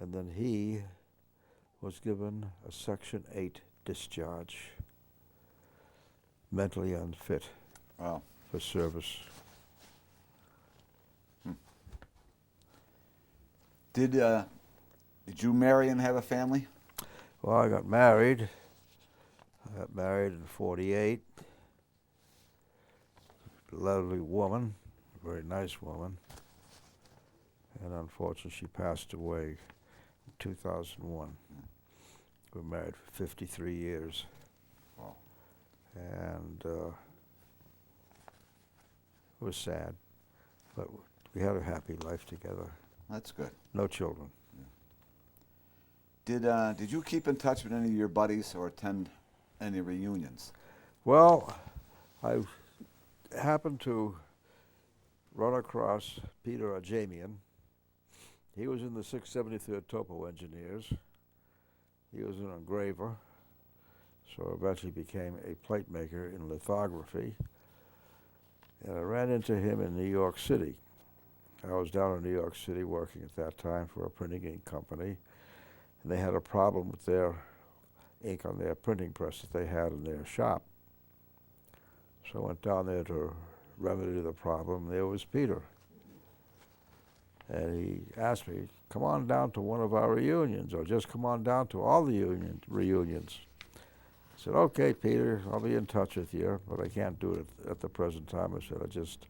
and then he was given a Section 8 discharge, mentally unfit Wow. for service." Did you marry and have a family? Well, I got married. I got married in '48. A lovely woman, a very nice woman. And unfortunately, she passed away in 2001. We were married for 53 years. Wow. And it was sad, but we had a happy life together. That's good. No children. Did you keep in touch with any of your buddies or attend any reunions? Well, I happened to run across Peter Ajamian. He was in the 673rd Topo Engineers. He was an engraver, so eventually became a plate maker in lithography. And I ran into him in New York City. I was down in New York City working at that time for a printing ink company, and they had a problem with their ink on their printing press that they had in their shop. So I went down there to remedy the problem. There was Peter. And he asked me, come on down to one of our reunions, or just come on down to all the reunions. I said, okay, Peter, I'll be in touch with you, but I can't do it at the present time. I said, I just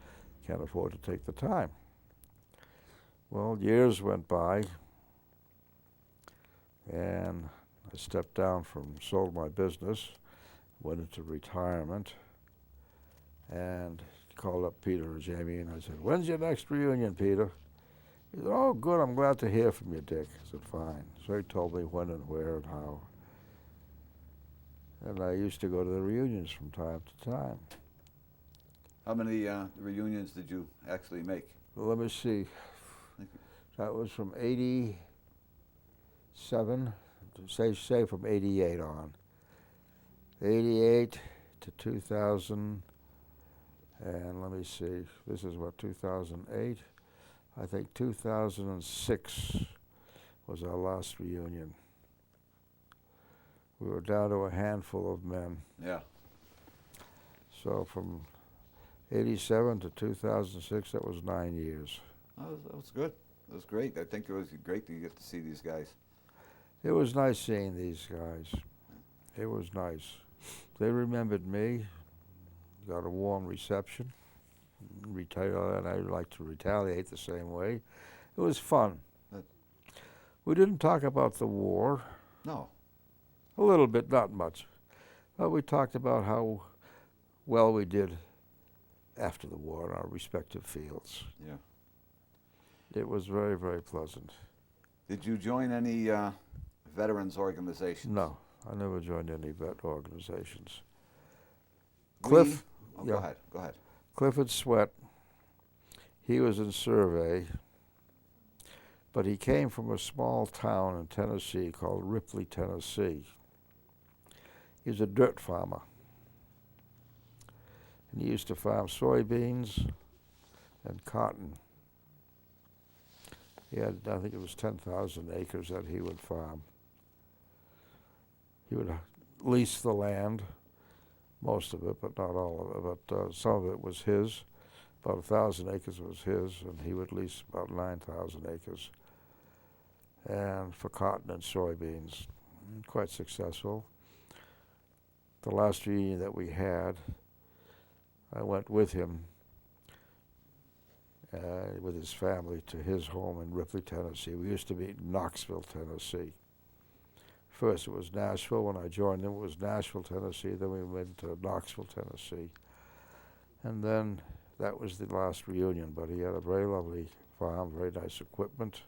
can't afford to take the time. Well, years went by, and I stepped down sold my business, went into retirement, and called up Peter Ajamian, and I said, when's your next reunion, Peter? He said, oh, good, I'm glad to hear from you, Dick. I said, fine. So he told me when and where and how. And I used to go to the reunions from time to time. How many reunions did you actually make? Well, let me see. That was from 87, say from 88 on. 88 to 2000, and let me see, this is what, 2008? I think 2006 was our last reunion. We were down to a handful of men. Yeah. So from 87 to 2006, that was 9 years. That was good. It was great. I think it was great to get to see these guys. It was nice seeing these guys. It was nice. They remembered me, got a warm reception, and I like to retaliate the same way. It was fun. We didn't talk about the war. No. A little bit, not much. But we talked about how well we did after the war in our respective fields. Yeah. It was very, very pleasant. Did you join any veterans organizations? No, I never joined any vet organizations. Go ahead. Clifford Sweat, he was in survey, but he came from a small town in Tennessee called Ripley, Tennessee. He was a dirt farmer. And he used to farm soybeans and cotton. He had, I think it was 10,000 acres that he would farm. He would lease the land, most of it, but not all of it. But some of it was his. About 1,000 acres was his, and he would lease about 9,000 acres. And for cotton and soybeans, quite successful. The last reunion that we had, I went with him, with his family, to his home in Ripley, Tennessee. We used to meet in Knoxville, Tennessee. First it was Nashville. When I joined him, it was Nashville, Tennessee. Then we went to Knoxville, Tennessee. And then that was the last reunion. But he had a very lovely farm, very nice equipment,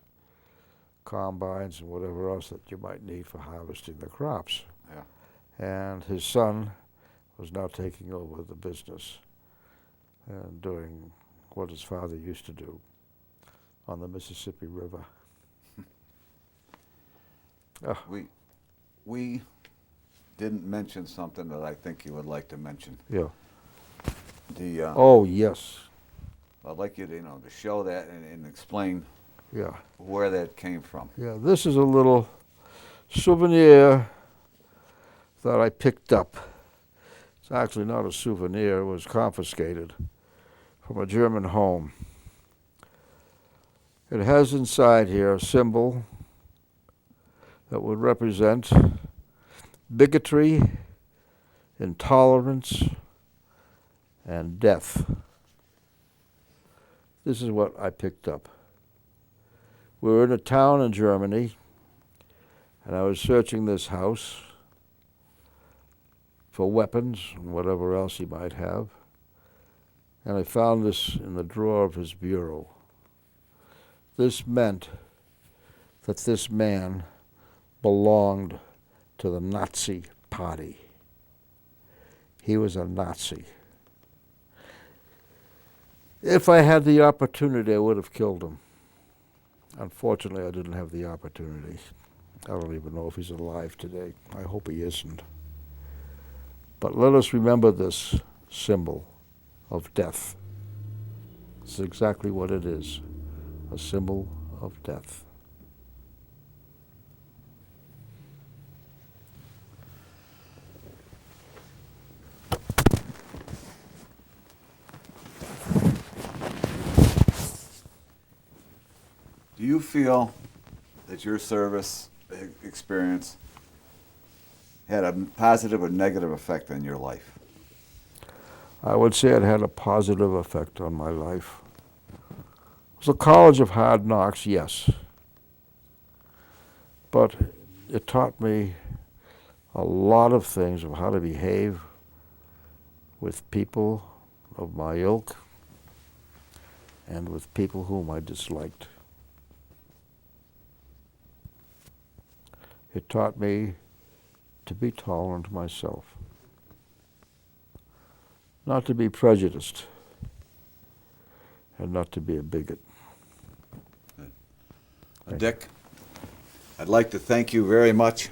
combines and whatever else that you might need for harvesting the crops. Yeah. And his son was now taking over the business and doing what his father used to do on the Mississippi River. We didn't mention something that I think you would like to mention. Yeah. Oh yes. I'd like you to, to show that and explain. Yeah. Where that came from. Yeah. This is a little souvenir that I picked up. It's actually not a souvenir. It was confiscated from a German home. It has inside here a symbol that would represent bigotry, intolerance, and death. This is what I picked up. We were in a town in Germany, and I was searching this house for weapons and whatever else he might have, and I found this in the drawer of his bureau. This meant that this man belonged to the Nazi Party. He was a Nazi. If I had the opportunity, I would have killed him. Unfortunately, I didn't have the opportunity. I don't even know if he's alive today. I hope he isn't. But let us remember this symbol of death. It's exactly what it is, a symbol of death. Do you feel that your service experience had a positive or negative effect on your life? I would say it had a positive effect on my life. It was a college of hard knocks, yes. But it taught me a lot of things of how to behave with people of my ilk and with people whom I disliked. It taught me to be tolerant myself, not to be prejudiced, and not to be a bigot. Dick, I'd like to thank you very much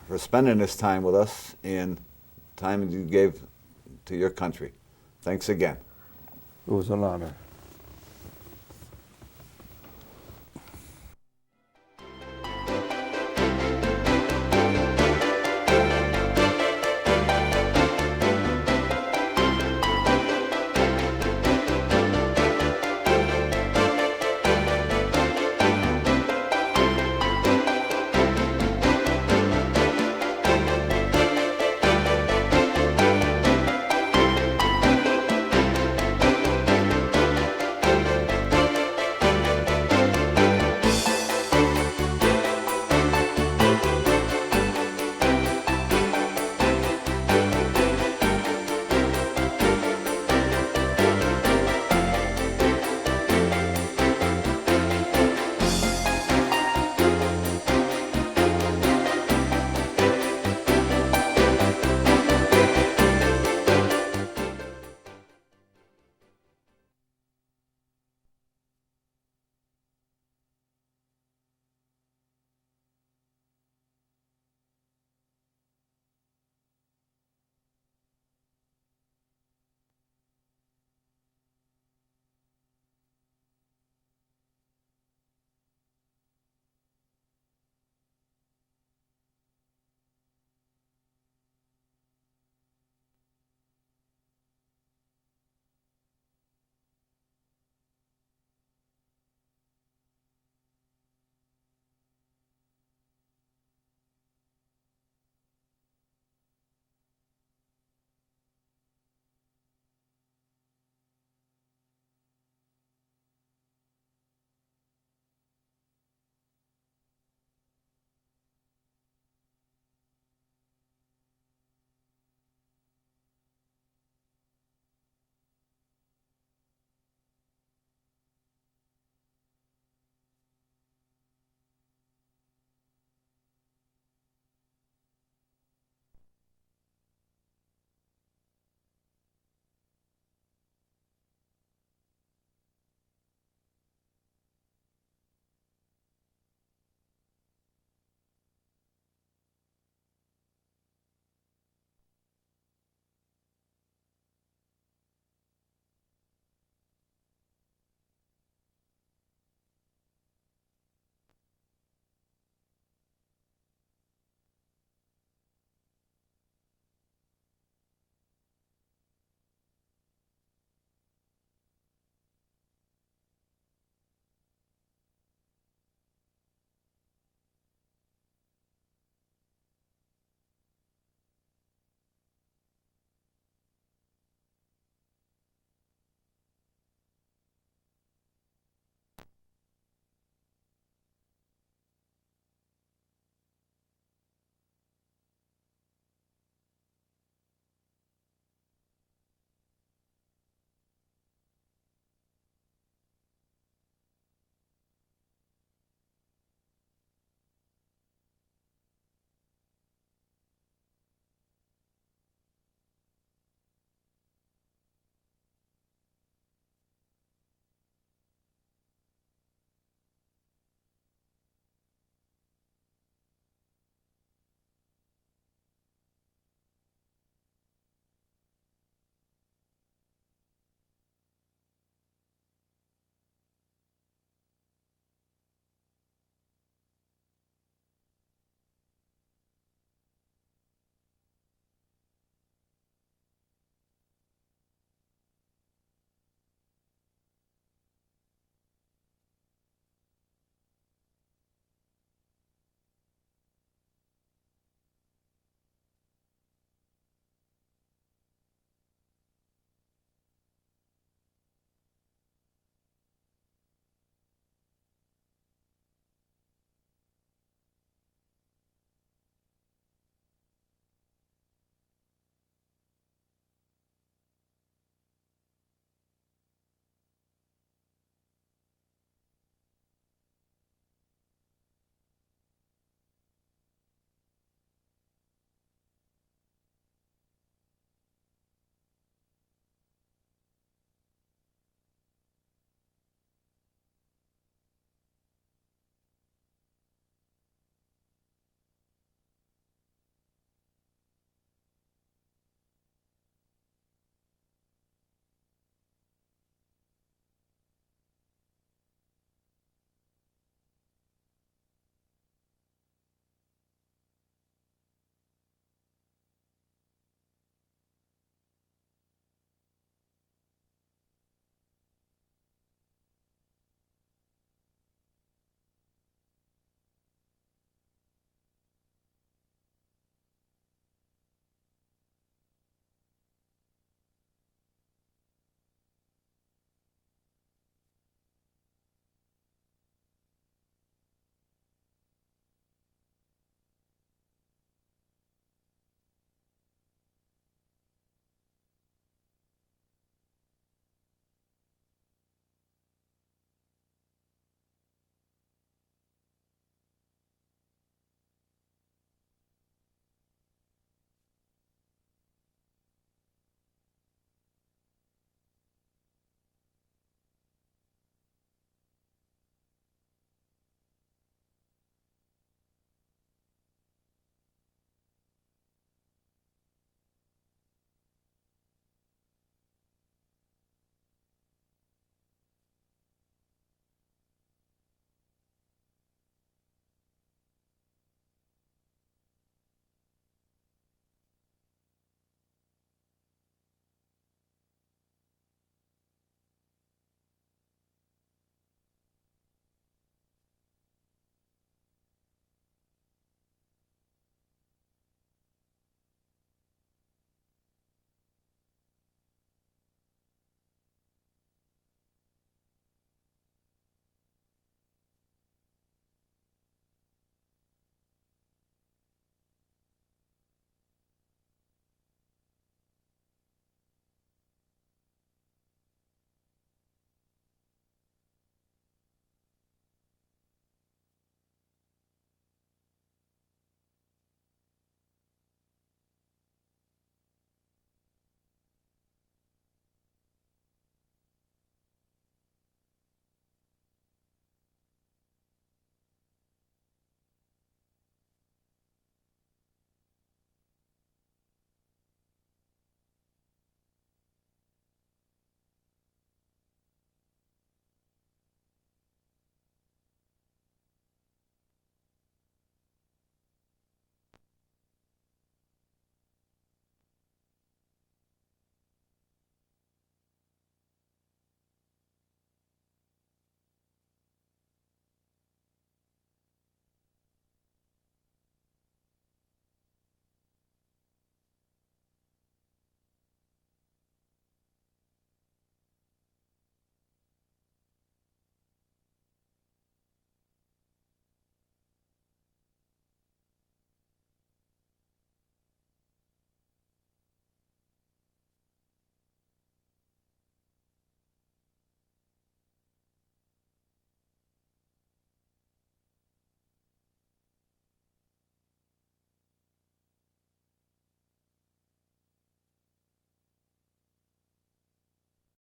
for spending this time with us and time you gave to your country. Thanks again. It was an honor.